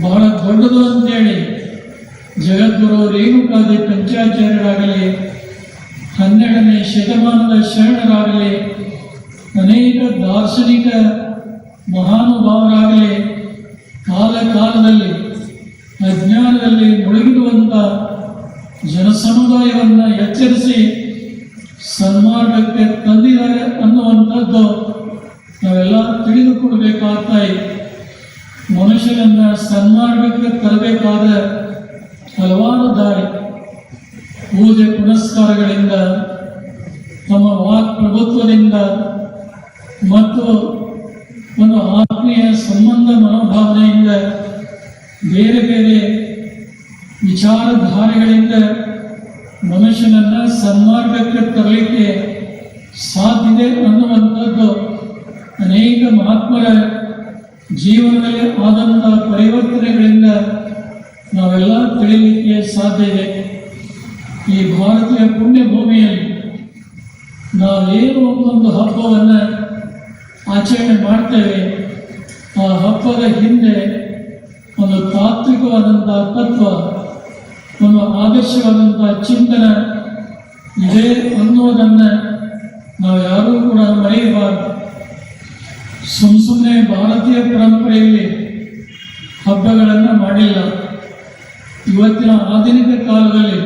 ಬಹಳ ದೊಡ್ಡದು ಅಂತೇಳಿ ಜಗದ್ಗುರು ರೇಣುಕಾದಿ ಪಂಚಾಚಾರ್ಯರಾಗಲಿ, 12ನೇ ಶತಮಾನದ ಶರಣರಾಗಲಿ, ಅನೇಕ ದಾರ್ಶನಿಕ ಮಹಾನುಭಾವರಾಗಲಿ, ಕಾಲದಲ್ಲಿ ಅಜ್ಞಾನದಲ್ಲಿ ಮುಳುಗಿರುವಂಥ ಜನಸಮುದಾಯವನ್ನು ಎಚ್ಚರಿಸಿ ಸನ್ಮಾರ್ಗಕ್ಕೆ ತಂದಿದ್ದಾರೆ ಅನ್ನುವಂಥದ್ದು ನಾವೆಲ್ಲ ತಿಳಿದುಕೊಡ್ಬೇಕಾಗ್ತಾ ಇದೆ. ಮನುಷ್ಯನನ್ನು ಸನ್ಮಾರ್ಗಕ್ಕೆ ತರಬೇಕಾದ್ರೆ ಹಲವಾರು ದಾರಿ ಪೂಜೆ ಪುನಸ್ಕಾರಗಳಿಂದ, ತಮ್ಮ ವಾಕ್ ಪ್ರಭುತ್ವದಿಂದ ಮತ್ತು ಒಂದು ಆತ್ಮೀಯ ಸಂಬಂಧ ಮನೋಭಾವನೆಯಿಂದ ಬೇರೆ ಬೇರೆ ವಿಚಾರಧಾರೆಗಳಿಂದ ಮನುಷ್ಯನನ್ನು ಸನ್ಮಾರ್ಗಕ್ಕೆ ತರಲಿಕ್ಕೆ ಸಾಧ್ಯತೆ ಅನ್ನುವಂಥದ್ದು ಅನೇಕ ಮಹಾತ್ಮರ ಜೀವನದಲ್ಲಿ ಆದಂಥ ಪರಿವರ್ತನೆಗಳಿಂದ ನಾವೆಲ್ಲ ತಿಳಿಯಲಿಕ್ಕೆ ಸಾಧ್ಯ ಇದೆ. ಈ ಭಾರತೀಯ ಪುಣ್ಯಭೂಮಿಯಲ್ಲಿ ನಾವೇನು ಒಂದು ಹಬ್ಬವನ್ನು ಆಚರಣೆ ಮಾಡ್ತೇವೆ, ಆ ಹಬ್ಬದ ಹಿಂದೆ ಒಂದು ತಾತ್ವಿಕವಾದಂಥ ತತ್ವ, ಒಂದು ಆದರ್ಶವಾದಂಥ ಚಿಂತನೆ ಇದೆ ಅನ್ನೋದನ್ನು ನಾವು ಯಾರೂ ಕೂಡ ಮರೆಯಬಾರದು. ಸುಮ್ಮನೆ ಭಾರತೀಯ ಪರಂಪರೆಯಲ್ಲಿ ಹಬ್ಬಗಳನ್ನು ಮಾಡಿಲ್ಲ. ಇವತ್ತಿನ ಆಧುನಿಕ ಕಾಲದಲ್ಲಿ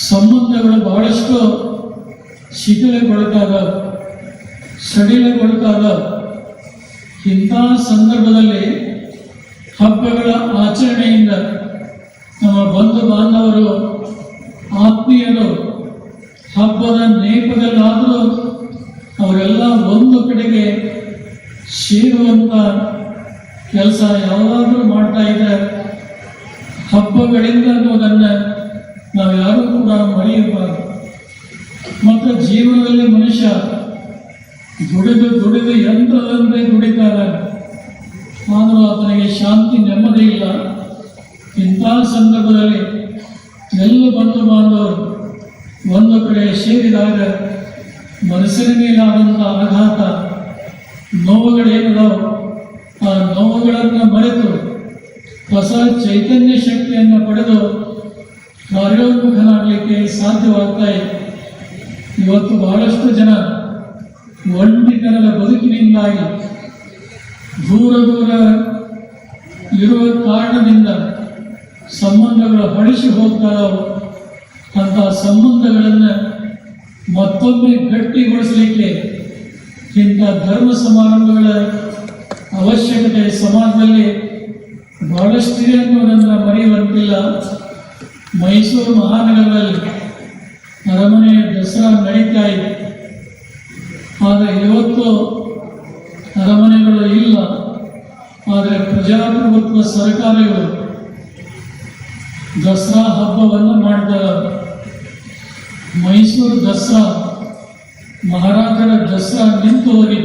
ಸಂಬಂಧಗಳು ಬಹಳಷ್ಟು ಸಡಿಲಗೊಳ್ತಾಗ ಇಂಥ ಸಂದರ್ಭದಲ್ಲಿ ಹಬ್ಬಗಳ ಆಚರಣೆಯಿಂದ ನಮ್ಮ ಬಂಧು ಬಾಂಧವರು, ಆತ್ಮೀಯರು ಹಬ್ಬದ ನೇಪದಲ್ಲಾದರೂ ಅವರೆಲ್ಲ ಒಂದು ಕಡೆಗೆ ಸೇರುವಂಥ ಕೆಲಸ ಯಾವುದಾದ್ರೂ ಮಾಡ್ತಾ ಇದ್ದಾರೆ. ಹಬ್ಬಗಳಿಂದ ಅನ್ನೋದನ್ನು ನಾವು ಯಾರೂ ಕೂಡ ಮರೆಯಬಾರದು. ಮತ್ತು ಜೀವನದಲ್ಲಿ ಮನುಷ್ಯ ದುಡಿದು ಯಂತ್ರದಂತೆ ದುಡಿತಾರೆ, ಆದರೂ ಆತನಿಗೆ ಶಾಂತಿ ನೆಮ್ಮದಿ ಇಲ್ಲ. ಇಂಥ ಸಂದರ್ಭದಲ್ಲಿ ಎಲ್ಲ ಬಂಧು ಬಾಂಧವರು ಒಂದು ಕಡೆ ಸೇರಿದಾಗ ಮನಸ್ಸಿನ ಮೇಲಾದಂಥ ಆಘಾತ, ನೋವುಗಳೇನಿದಾವೆ ಆ ನೋವುಗಳನ್ನು ಮರೆತು ಹೊಸ ಚೈತನ್ಯ ಶಕ್ತಿಯನ್ನು ಪಡೆದು ಕಾರ್ಯೋನ್ಮುಖನಾಗಲಿಕ್ಕೆ ಸಾಧ್ಯವಾಗ್ತಾ ಇದೆ. ಇವತ್ತು ಬಹಳಷ್ಟು ಜನ ಒಂಟಿತನದ ಬದುಕಿನಿಂದಾಗಿ ದೂರ ಇರುವ ಕಾರಣದಿಂದ ಸಂಬಂಧಗಳು ಹಳಿಸಿ ಹೋಗ್ತಾವೆ. ಅಂಥ ಸಂಬಂಧಗಳನ್ನು ಮತ್ತೊಮ್ಮೆ ಗಟ್ಟಿಗೊಳಿಸಲಿಕ್ಕೆ ಇಂಥ ಧರ್ಮ ಸಮಾರಂಭಗಳ ಅವಶ್ಯಕತೆ ಸಮಾಜದಲ್ಲಿ ಬಹಳಷ್ಟಿದೆ ಅನ್ನೋದನ್ನು ಮರೆಯುವಂತಿಲ್ಲ. ಮೈಸೂರು ಮಹಾನಗರದಲ್ಲಿ ಅರಮನೆಯ ದಸರಾ ನಡೀತಾ ಇದೆ. ಆದರೆ ಇವತ್ತು ಅರಮನೆಗಳು ಇಲ್ಲ. ಆದರೆ ಪ್ರಜಾಪ್ರಭುತ್ವ ಸರ್ಕಾರಗಳು ದಸರಾ ಹಬ್ಬವನ್ನು ಮಾಡ್ತಾರೆ. ಮೈಸೂರು ದಸರಾ ಮಹಾರಾಜರ ದಸರಾ ನಿಂತು ಹೋಗಿ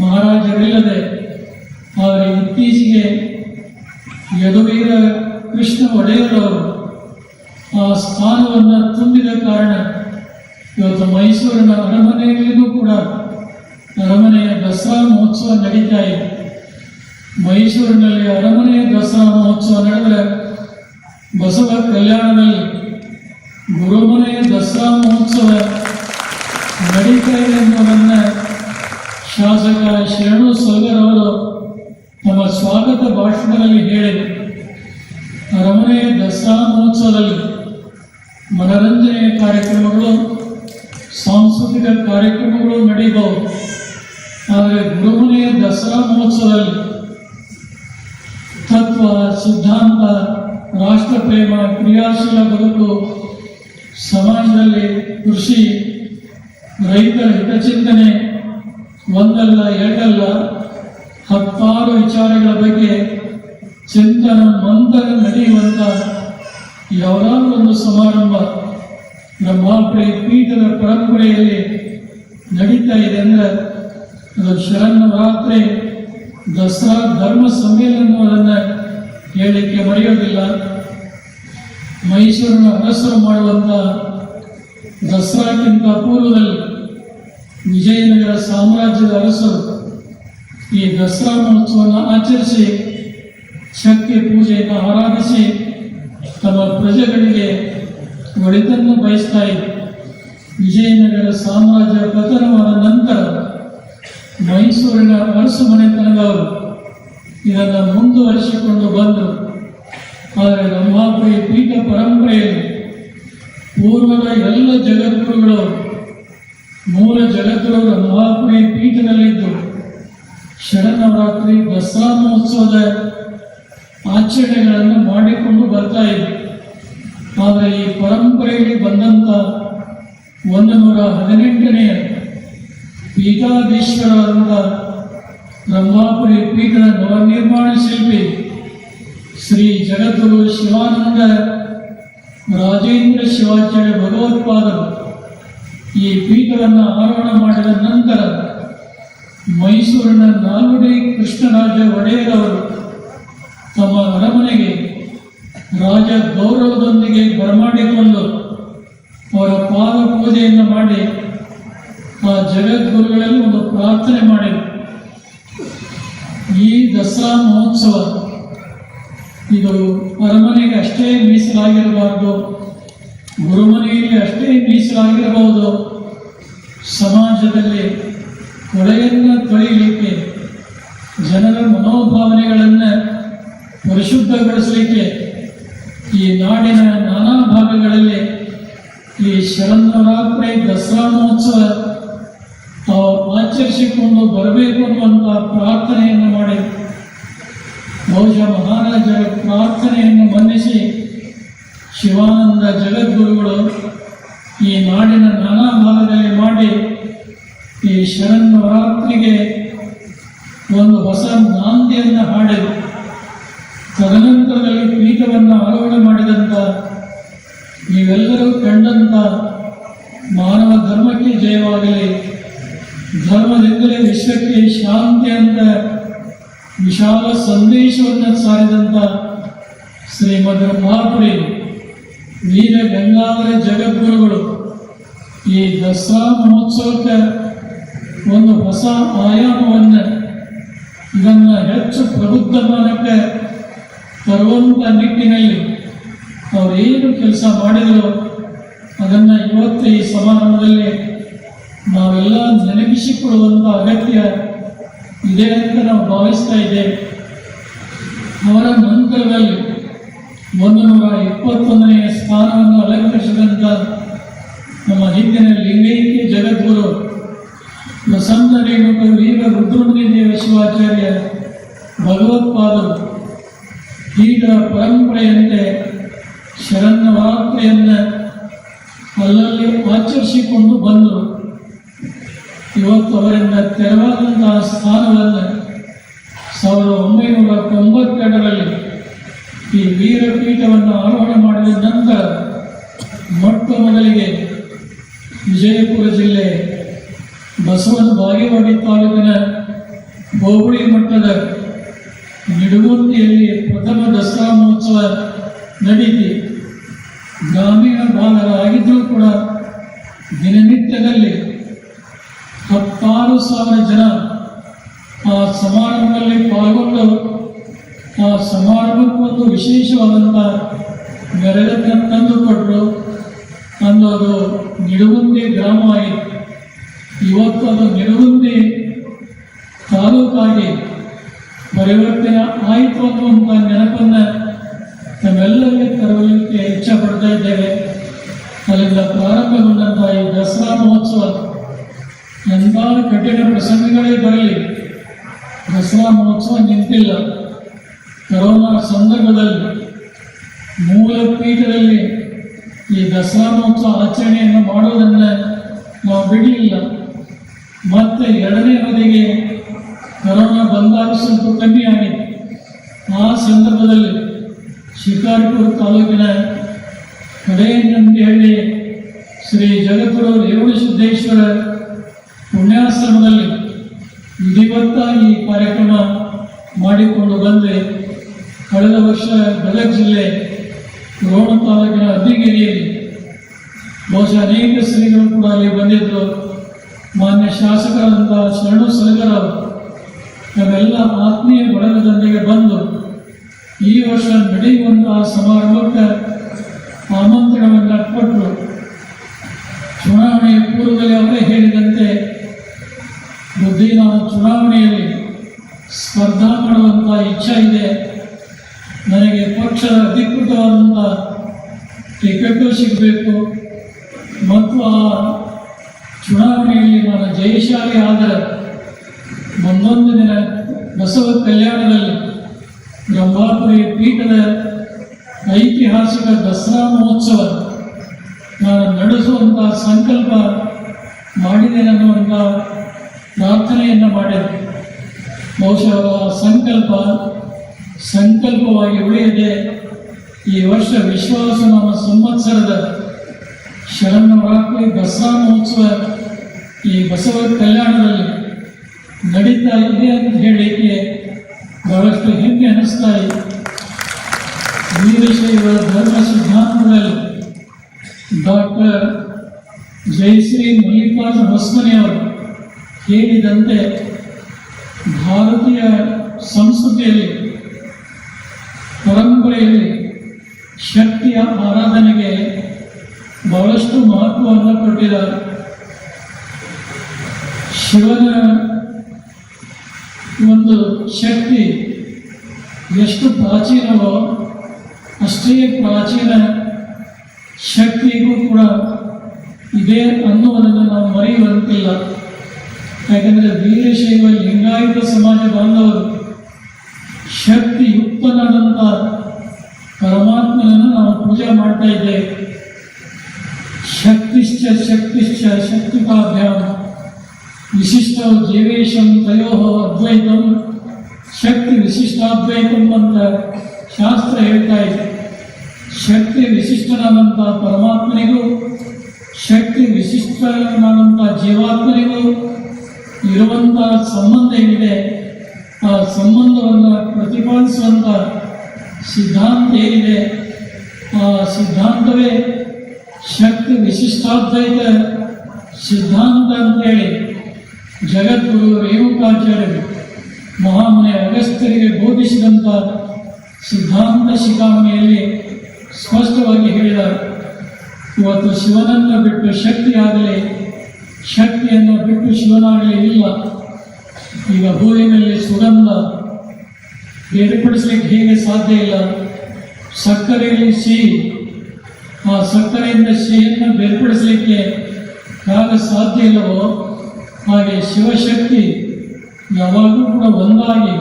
ಮಹಾರಾಜರಿಲ್ಲದೆ, ಆದರೆ ಇತ್ತೀಚೆಗೆ ಯದುವೀರ ಕೃಷ್ಣ ಒಡೆಯರವರು ಆ ಸ್ಥಾನವನ್ನು ತುಂಬಿದ ಕಾರಣ ಇವತ್ತು ಮೈಸೂರಿನ ಅರಮನೆಯಲ್ಲಿಯೂ ಕೂಡ ಅರಮನೆಯ ದಸರಾ ಮಹೋತ್ಸವ ನಡೀತಾ ಇದೆ. ಮೈಸೂರಿನಲ್ಲಿ ಅರಮನೆಯ ದಸರಾ ಮಹೋತ್ಸವ ನಡೆದರೆ ಬಸವ ಕಲ್ಯಾಣದಲ್ಲಿ ಗುರುಮನೆಯ ದಸರಾ ಮಹೋತ್ಸವ ನಡೀತಾ ಇದೆ ಎನ್ನುವುದನ್ನು ಶಾಸಕ ಶರಣು ಸೊಗರವರು ತಮ್ಮ ಸ್ವಾಗತ ಭಾಷಣದಲ್ಲಿ ಹೇಳಿದರು. ಅರಮನೆಯ ದಸರಾ ಮಹೋತ್ಸವದಲ್ಲಿ ಮನರಂಜನೆಯ ಕಾರ್ಯಕ್ರಮಗಳು, ಸಾಂಸ್ಕೃತಿಕ ಕಾರ್ಯಕ್ರಮಗಳು ನಡೆಯಬಹುದು. ಆದರೆ ಗುರುಮನೆಯ ದಸರಾ ಮಹೋತ್ಸವದಲ್ಲಿ ತತ್ವ, ಸಿದ್ಧಾಂತ, ರಾಷ್ಟ್ರಪ್ರೇಮ, ಕ್ರಿಯಾಶೀಲ ಬದುಕು, ಸಮಾಜದಲ್ಲಿ ಕೃಷಿ, ರೈತರ ಹಿತಚಿಂತನೆ, ಒಂದಲ್ಲ ಎರಡಲ್ಲ 10 ವಿಚಾರಗಳ ಬಗ್ಗೆ ಚಿಂತನ ಮಂಥನ ನಡೆಯುವಂಥ ಯಾವುದಾದ್ರೂ ಒಂದು ಸಮಾರಂಭ ಬ್ರಹ್ಮಾಪುರಿ ಪೀಠದ ಪರಂಪರೆಯಲ್ಲಿ ನಡೀತಾ ಇದೆ ಅಂದರೆ ಅದು ಶರನ್ನವರಾತ್ರಿ, ದಸರಾ, ಧರ್ಮ ಸಮ್ಮೇಳನವನ್ನು ಹೇಳಲಿಕ್ಕೆ ಮರೆಯೋದಿಲ್ಲ. ಮೈಸೂರಿನ ಅರಸರು ಮಾಡುವಂಥ ದಸರಾಕ್ಕಿಂತ ಪೂರ್ವದಲ್ಲಿ ವಿಜಯನಗರ ಸಾಮ್ರಾಜ್ಯದ ಅರಸರು ಈ ದಸರಾ ಮಹೋತ್ಸವವನ್ನು ಆಚರಿಸಿ ಶಕ್ತಿ ಪೂಜೆಯನ್ನು ಆರಾಧಿಸಿ ತಮ್ಮ ಪ್ರಜೆಗಳಿಗೆ ಒಳಿತನ್ನು ಬಯಸ್ತಾ ಇದ್ದರು. ವಿಜಯನಗರ ಸಾಮ್ರಾಜ್ಯ ಪತನವಾದ ನಂತರ ಮೈಸೂರಿನ ಅರಸು ಮನೆತನದವರು ಇದನ್ನು ಮುಂದುವರಿಸಿಕೊಂಡು ಬಂದರು. ಆದರೆ ಬ್ರಹ್ಮಾಪುರಿ ಪೀಠ ಪರಂಪರೆಯಲ್ಲಿ ಪೂರ್ವದ ಎಲ್ಲ ಜಗದ್ಗುರುಗಳು, ಮೂಲ ಜಗದ್ಗುರು ಬ್ರಹ್ಮಾಪುರಿ ಪೀಠದಲ್ಲಿದ್ದು ಶರನ್ನವರಾತ್ರಿ, ದಸರಾ ಮಹೋತ್ಸವದ ಆಚರಣೆಗಳನ್ನು ಮಾಡಿಕೊಂಡು ಬರ್ತಾ ಇದೆ. ಆದರೆ ಈ ಪರಂಪರೆಯಲ್ಲಿ ಬಂದಂಥ 118ನೇ ಪೀಠಾಧೀಶ್ವರರಾದ ಬ್ರಹ್ಮಾಪುರಿ ಪೀಠದ ನವನಿರ್ಮಾಣ ಶಿಲ್ಪಿ ಶ್ರೀ ಜಗದ್ಗುರು ಶಿವಾನಂದ ರಾಜೇಂದ್ರ ಶಿವಾಚಾರ್ಯ ಭಗವತ್ಪಾದರು ಈ ಪೀಠವನ್ನು ಆರೋಹಣ ಮಾಡಿದ ನಂತರ ಮೈಸೂರಿನ ನಾಲ್ವಡಿ ಕೃಷ್ಣರಾಜ ಒಡೆಯರವರು ತಮ್ಮ ಅರಮನೆಗೆ ರಾಜ ಗೌರವದೊಂದಿಗೆ ಬರಮಾಡಿಕೊಂಡು ಅವರ ಪಾದ ಪೂಜೆಯನ್ನು ಮಾಡಿ ಆ ಜಗದ್ಗುರುಗಳಲ್ಲಿ ಒಂದು ಪ್ರಾರ್ಥನೆ ಮಾಡಿದರು. ಈ ದಸರಾ ಮಹೋತ್ಸವ ಇದು ಅರಮನೆಗೆ ಅಷ್ಟೇ ಮೀಸಲಾಗಿರಬಾರ್ದು, ಗುರುಮನೆಯಲ್ಲಿ ಅಷ್ಟೇ ಮೀಸಲಾಗಿರಬಹುದು. ಸಮಾಜದಲ್ಲಿ ಕೊಳೆಯನ್ನು ತೊಳೆಯಲಿಕ್ಕೆ, ಜನರ ಮನೋಭಾವನೆಗಳನ್ನು ಪರಿಶುದ್ಧಗೊಳಿಸಲಿಕ್ಕೆ ಈ ನಾಡಿನ ನಾನಾ ಭಾಗಗಳಲ್ಲಿ ಈ ಶರನ್ನವರಾತ್ರಿ ದಸರಾ ಮಹೋತ್ಸವ ಆಚರಿಸಿಕೊಂಡು ಬರಬೇಕು ಅನ್ನುವಂಥ ಪ್ರಾರ್ಥನೆಯನ್ನು ಮಾಡಿ ಬಹುಶಃ ಮಹಾರಾಜರ ಪ್ರಾರ್ಥನೆಯನ್ನು ಮನ್ನಿಸಿ ಶಿವಾನಂದ ಜಗದ್ಗುರುಗಳು ಈ ನಾಡಿನ ನಾನಾ ಭಾಗದಲ್ಲಿ ಮಾಡಿ ಈ ಶರನ್ನವರಾತ್ರಿಗೆ ಒಂದು ಹೊಸ ನಾಂದಿಯನ್ನು ಹಾಡಿದರು. ತದನಂತರದಲ್ಲಿ ಪೀಠವನ್ನು ಆರೋಹಣ ಮಾಡಿದಂಥ ನೀವೆಲ್ಲರೂ ಕಂಡಂಥ ಮಾನವ ಧರ್ಮಕ್ಕೆ ಜಯವಾಗಲಿ, ಧರ್ಮದಿಂದಲೇ ವಿಶ್ವಕ್ಕೆ ಶಾಂತಿ ಅಂತ ವಿಶಾಲ ಸಂದೇಶವನ್ನು ಸಾರಿದಂಥ ಶ್ರೀಮದ್ ಬ್ರಹ್ಮಾಪುರಿ ವೀರ ಗಂಗಾಧರ ಜಗದ್ಗುರುಗಳು ಈ ದಸರಾ ಮಹೋತ್ಸವಕ್ಕೆ ಒಂದು ಹೊಸ ಆಯಾಮವನ್ನು, ಇದನ್ನು ಹೆಚ್ಚು ಪ್ರಬುದ್ಧಮಾನಕ್ಕೆ ತರುವಂಥ ನಿಟ್ಟಿನಲ್ಲಿ ಅವರೇನು ಕೆಲಸ ಮಾಡಿದರೋ ಅದನ್ನು ಇವತ್ತು ಈ ಸಮಾರಂಭದಲ್ಲಿ ನಾವೆಲ್ಲ ನೆನಪಿಸಿಕೊಳ್ಳುವಂಥ ಅಗತ್ಯ ಇದೆ ಅಂತ ನಾವು ಭಾವಿಸ್ತಾ ಇದ್ದೇವೆ. ಅವರ ನಂತರದಲ್ಲಿ 121ನೇ ಸ್ಥಾನವನ್ನು ಅಲಂಕರಿಸಿದಂಥ ನಮ್ಮ ಹಿಂದಿನ ಲಿಂಗೈಕ್ಯ ಜಗದ್ಗುರು ಪ್ರಸನ್ನ ರೇಣುಕ ವೀರ ರುದ್ರಮುನಿದೇವ ಶಿವಾಚಾರ್ಯ ಭಗವತ್ಪಾದರು ಈಗ ಪರಂಪರೆಯಂತೆ ಶರನ್ನವರಾತ್ರಿಯನ್ನು ಅಲ್ಲಲ್ಲಿ ಆಚರಿಸಿಕೊಂಡು ಬಂದರು. ಇವತ್ತು ಅವರಿಂದ ತೆರವಾದಂತಹ ಸ್ಥಾನವನ್ನು 1992ರಲ್ಲಿ ಈ ವೀರಪೀಠವನ್ನು ಆರೋಹಣ ಮಾಡಿದ ನಂತರ ಮೊಟ್ಟ ಮೊದಲಿಗೆ ವಿಜಯಪುರ ಜಿಲ್ಲೆ ಬಸವನ ಬಾಗೇವಾಡಿ ತಾಲೂಕಿನ ಹೋಬಳಿ ಮಟ್ಟದ ನಿಡುಗುಂದಿಯಲ್ಲಿ ಪ್ರಥಮ ದಸರಾ ಮಹೋತ್ಸವ ನಡೀತಿ. ಗ್ರಾಮೀಣ ಭಾಗರಾಗಿದ್ದರೂ ಕೂಡ ದಿನನಿತ್ಯದಲ್ಲಿ 16,000 ಜನ ಆ ಸಮಾರಂಭದಲ್ಲಿ ಪಾಲ್ಗೊಂಡು ಆ ಸಮಾರಂಭಕ್ಕೊಂದು ವಿಶೇಷವಾದಂಥ ಮೆರಗನ್ನು ತಂದುಕೊಟ್ಟರು. ಅನ್ನೋದು ನಿಡುಗುಂದಿ ಗ್ರಾಮ ಆಯಿತು. ಇವತ್ತು ಅದು ನಿಡುಗುಂದಿ ತಾಲೂಕಾಗಿ ಪರಿವರ್ತನೆ ಆಯಿತು ಅನ್ನುವಂಥ ನೆನಪನ್ನು ನಮ್ಮೆಲ್ಲರಿಗೆ ತರಲಿಕ್ಕೆ ಇಚ್ಛೆ ಪಡ್ತಾ ಇದ್ದೇವೆ. ಅಲ್ಲಿಂದ ಪ್ರಾರಂಭಗೊಂಡಂಥ ಈ ದಸರಾ ಮಹೋತ್ಸವ ಎಂಥ ಕಠಿಣ ಪ್ರಸಂಗಗಳೇ ಬರಲಿ, ದಸರಾ ಮಹೋತ್ಸವ ನಿಂತಿಲ್ಲ. ಕೊರೋನಾ ಸಂದರ್ಭದಲ್ಲಿ ಮೂಲ ಪೀಠದಲ್ಲಿ ಈ ದಸರಾ ಮಹೋತ್ಸವ ಆಚರಣೆಯನ್ನು ಮಾಡೋದನ್ನು ನಾವು ಬಿಡಲಿಲ್ಲ. ಮತ್ತು ಎರಡನೇ ಅವಧಿಗೆ ಕೊರೋನಾ ಬಂದಾಗ ಸ್ವಲ್ಪ ಕಮ್ಮಿ ಆಗಿದೆ. ಆ ಸಂದರ್ಭದಲ್ಲಿ ಶಿಕಾರಿಪುರ ತಾಲೂಕಿನ ಕಡೆಯಂಗನಹಳ್ಳಿ ಶ್ರೀ ಜಗದ್ಗುರು ರೇವಣಸಿದ್ದೇಶ್ವರ ಪುಣ್ಯಾಶ್ರಮದಲ್ಲಿ ವಿಧಿವತ್ತಾಗಿ ಈ ಕಾರ್ಯಕ್ರಮ ಮಾಡಿಕೊಂಡು ಬಂದರೆ ಕಳೆದ ವರ್ಷ ಗದಗ ಜಿಲ್ಲೆ ರೋಣ ತಾಲೂಕಿನ ಅಬ್ಬಿಗೇರಿಯಲ್ಲಿ ಬಹುಶಃ ಅನೇಕ ಶ್ರೀಗಳು ಕೂಡ ಅಲ್ಲಿ ಬಂದಿದ್ದರು. ಮಾನ್ಯ ಶಾಸಕರಾದಂಥ ಶರಣು ಸಲಗರವರು ನಾವೆಲ್ಲ ಆತ್ಮೀಯ ಬಳಗದೊಂದಿಗೆ ಬಂದು ಈ ವರ್ಷ ನಡೆಯುವಂತಹ ಸಮಾರಂಭಕ್ಕೆ ಆಮಂತ್ರಣವನ್ನು ಕೊಟ್ಟರು. ಚುನಾವಣೆಯ ಪೂರ್ವದಲ್ಲಿ ಅವರೇ ಹೇಳಿದಂತೆ ಬುದ್ಧಿ ನಾವು ಚುನಾವಣೆಯಲ್ಲಿ ಸ್ಪರ್ಧಾ ಮಾಡುವಂಥ ಇಚ್ಛೆ ಇದೆ, ನನಗೆ ಪಕ್ಷದ ಅಧಿಕೃತವಾದಂಥ ಟಿಕೆಟು ಸಿಗಬೇಕು ಮತ್ತು ಆ ಚುನಾವಣೆಯಲ್ಲಿ ನಾನು ಜಯಶಾಲಿ ಆದರೆ ಮುಂದೊಂದು ದಿನ ಬಸವ ಕಲ್ಯಾಣದಲ್ಲಿ ಬ್ರಹ್ಮಾಪುರಿ ಪೀಠದ ಐತಿಹಾಸಿಕ ದಸರಾ ಮಹೋತ್ಸವ ನಾನು ನಡೆಸುವಂಥ ಸಂಕಲ್ಪ ಮಾಡಿದ್ದೇನೆ ಅನ್ನುವಂಥ ಪ್ರಾರ್ಥನೆಯನ್ನು ಮಾಡಿದೆ. ಬಹುಶಃ ಸಂಕಲ್ಪವಾಗಿ ಉಳಿಯದೆ ಈ ವರ್ಷ ವಿಶ್ವಾಸನಾಮ ಸಂವತ್ಸರದ ಶರನ್ನವರಾತ್ರಿ ದಸರಾ ಮಹೋತ್ಸವ ಈ ಬಸವ ಕಲ್ಯಾಣದಲ್ಲಿ ನಡೀತಾ ಇದೆ ಅಂತ ಹೇಳಲಿಕ್ಕೆ ಬಹಳಷ್ಟು ಹೆಮ್ಮೆ ಅನ್ನಿಸ್ತಾ ಇದೆ. ವೀರಶೈವ ಧರ್ಮ ಸಿದ್ಧಾಂತದಲ್ಲಿ ಡಾಕ್ಟರ್ ಜಯಶ್ರೀ ಮಲ್ಲಿಕಾರ್ಜುನ ಹೊಸಮನಿಯವರು ಹೇಳಿದಂತೆ ಭಾರತೀಯ ಸಂಸ್ಕೃತಿಯಲ್ಲಿ ಪರಂಪರೆಯಲ್ಲಿ ಶಕ್ತಿಯ ಆರಾಧನೆಗೆ ಬಹಳಷ್ಟು ಮಹತ್ವವನ್ನು ಕೊಟ್ಟಿದ್ದಾರೆ. ಶಿವನ ಒಂದು ಶಕ್ತಿ ಎಷ್ಟು ಪ್ರಾಚೀನವೋ ಅಷ್ಟೇ ಪ್ರಾಚೀನ ಶಕ್ತಿಗೂ ಕೂಡ ಇದೆ ಅನ್ನುವುದನ್ನು ನಾವು ಮರೆಯುವಂತಿಲ್ಲ. ಯಾಕಂದರೆ ವೀರಶೈವ ಲಿಂಗಾಯತ ಸಮಾಜ ಬಾಂಧವರು ಶಕ್ತಿಯುಕ್ತನಾದಂಥ ಪರಮಾತ್ಮನನ್ನು ನಾವು ಪೂಜೆ ಮಾಡ್ತಾ ಇದ್ದೇವೆ. ಶಕ್ತಿಶ್ಚ ಶಕ್ತಿಕಾಭ್ಯಾಂ ವಿಶಿಷ್ಟ ಜೀವೇಶಂ ತಯೋ ಅದ್ವೈತಂ ಶಕ್ತಿ ವಿಶಿಷ್ಟಾದ್ವೈತಂ ಅಂತ ಶಾಸ್ತ್ರ ಹೇಳ್ತಾ ಇದೆ. ಶಕ್ತಿ ವಿಶಿಷ್ಟನಾದಂಥ ಪರಮಾತ್ಮನಿಗೂ ಶಕ್ತಿ ವಿಶಿಷ್ಟನಾದಂಥ ಜೀವಾತ್ಮನಿಗೂ ಇರುವಂಥ ಸಂಬಂಧ ಏನಿದೆ ಆ ಸಂಬಂಧವನ್ನು ಪ್ರತಿಪಾದಿಸುವಂಥ ಸಿದ್ಧಾಂತ ಏನಿದೆ ಆ ಸಿದ್ಧಾಂತವೇ ಶಕ್ತಿ ವಿಶಿಷ್ಟಾದ್ವೈತ ಸಿದ್ಧಾಂತ ಅಂತೇಳಿ ಜಗದ್ಗುರು ರೇಣುಕಾಚಾರ್ಯರು ಮಹಾಮುನಿ ಅಗಸ್ತ್ಯರಿಗೆ ಬೋಧಿಸಿದಂಥ ಸಿದ್ಧಾಂತ ಶಿಖಾಮಣಿಯಲ್ಲಿ ಸ್ಪಷ್ಟವಾಗಿ ಹೇಳಿದ್ದಾರೆ. ಇವತ್ತು ಶಿವನನ್ನು ಬಿಟ್ಟು ಶಕ್ತಿಯಾಗಲಿ, ಶಕ್ತಿಯನ್ನು ಬಿಟ್ಟು ಶಿವನಾಗಲಿ ಇಲ್ಲ. ಈಗ ಹೂವಿನಲ್ಲಿ ಸುಗಂಧ ಬೇರ್ಪಡಿಸಲಿಕ್ಕೆ ಹೇಗೆ ಸಾಧ್ಯ ಇಲ್ಲ, ಸಕ್ಕರೆಯಲ್ಲಿ ಸಿಹಿ, ಆ ಸಕ್ಕರೆಯಿಂದ ಸಿಹಿಯನ್ನು ಬೇರ್ಪಡಿಸಲಿಕ್ಕೆ ಯಾವಾಗ ಸಾಧ್ಯ ಇಲ್ಲವೋ ಹಾಗೆ ಶಿವಶಕ್ತಿ ಯಾವಾಗಲೂ ಕೂಡ ಒಂದಾಗಿ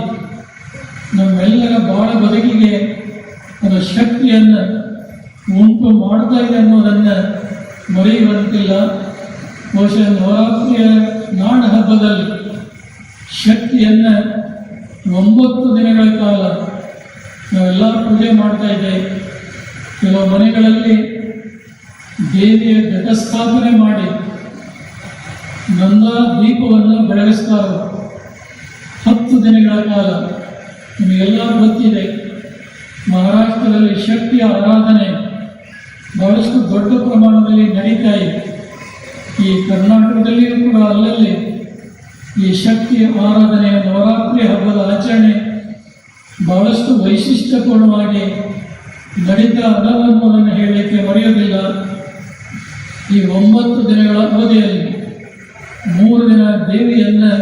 ನಮ್ಮೆಲ್ಲರ ಬಾಳ ಬದುಕಿಗೆ ಅದರ ಶಕ್ತಿಯನ್ನು ಉಂಟು ಮಾಡ್ತಾ ಇದೆ ಅನ್ನೋದನ್ನು ಮರೆಯುವಂತಿಲ್ಲ. ಬಹುಶಃ ನವರಾತ್ರಿಯ ನಾಡ ಹಬ್ಬದಲ್ಲಿ ಶಕ್ತಿಯನ್ನು 9 ದಿನಗಳ ಕಾಲ ನಾವೆಲ್ಲ ಪೂಜೆ ಮಾಡ್ತಾ ಇದ್ದೇವೆ. ಕೆಲವು ಮನೆಗಳಲ್ಲಿ ದೇವಿಯ ಘಟಸ್ಥಾಪನೆ ಮಾಡಿ ನಂದಾ ದೀಪವನ್ನು ಬೆಳಗಿಸ್ತಾರೆ 10 ದಿನಗಳ ಕಾಲ. ನಿಮಗೆಲ್ಲ ಗೊತ್ತಿದೆ, ಮಹಾರಾಷ್ಟ್ರದಲ್ಲಿ ಶಕ್ತಿಯ ಆರಾಧನೆ ಬಹಳಷ್ಟು ದೊಡ್ಡ ಪ್ರಮಾಣದಲ್ಲಿ ನಡೀತಾ ಇದೆ. ಈ ಕರ್ನಾಟಕದಲ್ಲಿಯೂ ಕೂಡ ಅಲ್ಲಲ್ಲಿ ಈ ಶಕ್ತಿಯ ಆರಾಧನೆ ನವರಾತ್ರಿ ಹಬ್ಬದ ಆಚರಣೆ ಬಹಳಷ್ಟು ವೈಶಿಷ್ಟ್ಯಪೂರ್ಣವಾಗಿ ನಡೀತಾ ಅನ್ನೋದನ್ನು ಹೇಳಲಿಕ್ಕೆ ಮರೆಯೋದಿಲ್ಲ. ಈ 9 ದಿನಗಳ ಅವಧಿಯಲ್ಲಿ 3 ದಿನ ದೇವಿಯನ್ನು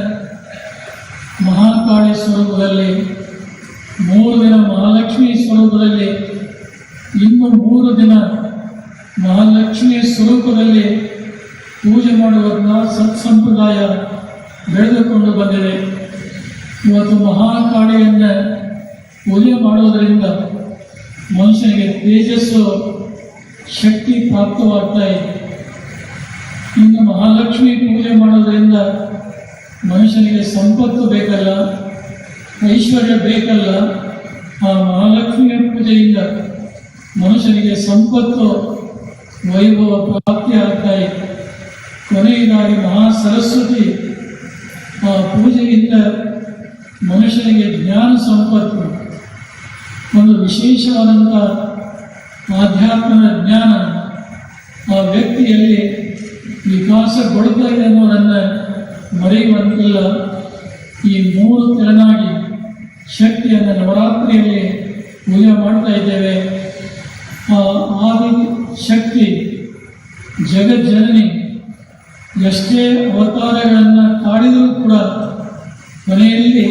ಮಹಾಕಾಳಿ ಸ್ವರೂಪದಲ್ಲಿ, 3 ದಿನ ಮಹಾಲಕ್ಷ್ಮಿ ಸ್ವರೂಪದಲ್ಲಿ, ಇನ್ನು 3 ದಿನ ಮಹಾಲಕ್ಷ್ಮಿ ಸ್ವರೂಪದಲ್ಲಿ ಪೂಜೆ ಮಾಡುವುದನ್ನ ಸತ್ಸಂಪ್ರದಾಯ ಬೆಳೆದುಕೊಂಡು ಬಂದಿದೆ. ಇವತ್ತು ಮಹಾಕಾಳಿಯನ್ನು ಪೂಜೆ ಮಾಡುವುದರಿಂದ ಮನುಷ್ಯನಿಗೆ ತೇಜಸ್ಸು ಶಕ್ತಿ ಪ್ರಾಪ್ತವಾಗ್ತಾ ಇದೆ. ಇನ್ನು ಮಹಾಲಕ್ಷ್ಮಿ ಪೂಜೆ ಮಾಡೋದರಿಂದ ಮನುಷ್ಯನಿಗೆ ಸಂಪತ್ತು ಬೇಕಲ್ಲ, ಐಶ್ವರ್ಯ ಬೇಕಲ್ಲ. ಆ ಮಹಾಲಕ್ಷ್ಮಿಯ ಪೂಜೆಯಿಂದ ಮನುಷ್ಯನಿಗೆ ಸಂಪತ್ತು ವೈಭವ ಪ್ರಾಪ್ತಿ ಆಗ್ತಾ ಇದೆ. ಕೊನೆಯದಾಗಿ ಮಹಾ ಸರಸ್ವತಿ ಆ ಪೂಜೆಯಿಂದ ಮನುಷ್ಯನಿಗೆ ಜ್ಞಾನ ಸಂಪತ್ತು, ಒಂದು ವಿಶೇಷವಾದಂಥ ಆಧ್ಯಾತ್ಮದ ಜ್ಞಾನ ಆ ವ್ಯಕ್ತಿಯಲ್ಲಿ ವಿಕಾಸಗೊಳ್ತಾ ಇದೆ ಅನ್ನೋದನ್ನು ಮರೆಯುವಂತಿಲ್ಲ. ಈ 3 ತೆರನಾಗಿ ಶಕ್ತಿಯನ್ನು ನವರಾತ್ರಿಯಲ್ಲಿ ಪೂಜೆ ಮಾಡ್ತಾ ಇದ್ದೇವೆ. ಆ ಆದಿ ಶಕ್ತಿ ಜಗಜ್ಜನನಿ ಎಷ್ಟೇ ಅವತಾರಗಳನ್ನು ತಾಳಿದರೂ ಕೂಡ ಕೊನೆಯಲ್ಲಿ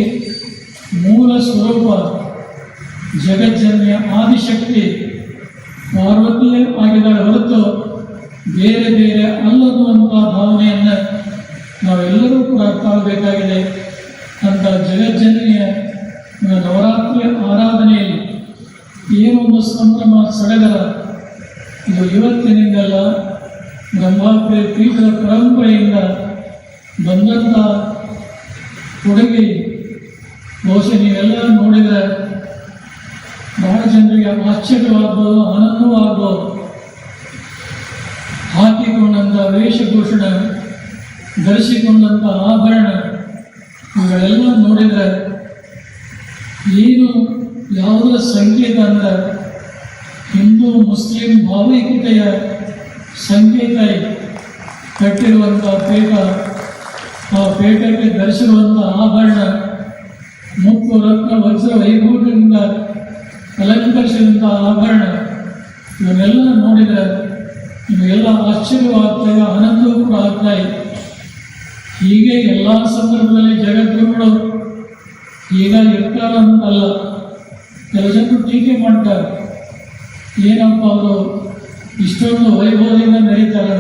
ಮೂಲ ಸ್ವರೂಪ ಜಗಜ್ಜನನಿಯ ಆದಿಶಕ್ತಿ ಪಾರ್ವತಿಯೇ ಆಗಿದ್ದಾಳೆ ಹೊರತು ಬೇರೆ ಬೇರೆ ಅಲ್ಲನ್ನುವಂಥ ಭಾವನೆಯನ್ನು ನಾವೆಲ್ಲರೂ ಕೂಡ ತಾಳಬೇಕಾಗಿದೆ. ಅಂತ ಜಗಜ್ಜನನಿಯ ನವರಾತ್ರಿ ಆರಾಧನೆಯಲ್ಲಿ ಏನೊಂದು ಸಂಭ್ರಮ ಸಡಗರ ಇದು ಇವತ್ತಿನಿಂದಲ್ಲ, ಬ್ರಹ್ಮಾತ್ರಿ ಪೀಠದ ಪರಂಪರೆಯಿಂದ ಬಂದಂಥ ಕೊಡುಗೆ. ಬಹುಶಃ ನೀವೆಲ್ಲ ನೋಡಿದರೆ ಬಹಳ ಜನರಿಗೆ ಆಶ್ಚರ್ಯವಾಗ್ಬೋದು, ಆನಂದವೂ ಆಗ್ಬೋದು. ಹಾಕಿಕೊಂಡಂಥ ವೇಷಭೂಷಣ, ಧರಿಸಿಕೊಂಡಂಥ ಆಭರಣ ಇವುಗಳೆಲ್ಲ ನೋಡಿದರೆ ಏನು ಯಾವುದರ ಸಂಕೇತ ಅಂದರೆ ಹಿಂದೂ ಮುಸ್ಲಿಂ ಭಾವೈಕ್ಯತೆಯ ಸಂಕೇತ ಕಟ್ಟಿರುವಂಥ ಪೀಠ, ಆ ಪೀಠಕ್ಕೆ ಧರಿಸಿರುವಂಥ ಆಭರಣ, ಮುತ್ತು ರತ್ನ ವಜ್ರ ವೈಭವದಿಂದ ಅಲಂಕರಿಸಿದಂಥ ಆಭರಣ ಇವನ್ನೆಲ್ಲ ನೋಡಿದರೆ ನಿಮಗೆಲ್ಲ ಆಶ್ಚರ್ಯವಾಗ್ತಾಯಿದೆ, ಆನಂದವೂ ಕೂಡ ಆಗ್ತಾಯಿದೆ. ಹೀಗೆ ಎಲ್ಲ ಸಂದರ್ಭದಲ್ಲಿ ಜಗದ್ಗುರುಗಳು ಈಗ ಇರ್ತಾರಂತಲ್ಲ. ಕೆಲವು ಜನರು ಟೀಕೆ ಮಾಡ್ತಾರೆ, ಏನಪ್ಪ ಅವರು ಇಷ್ಟೊಂದು ವೈಭವದಿಂದ ನಡೀತಾರೆ.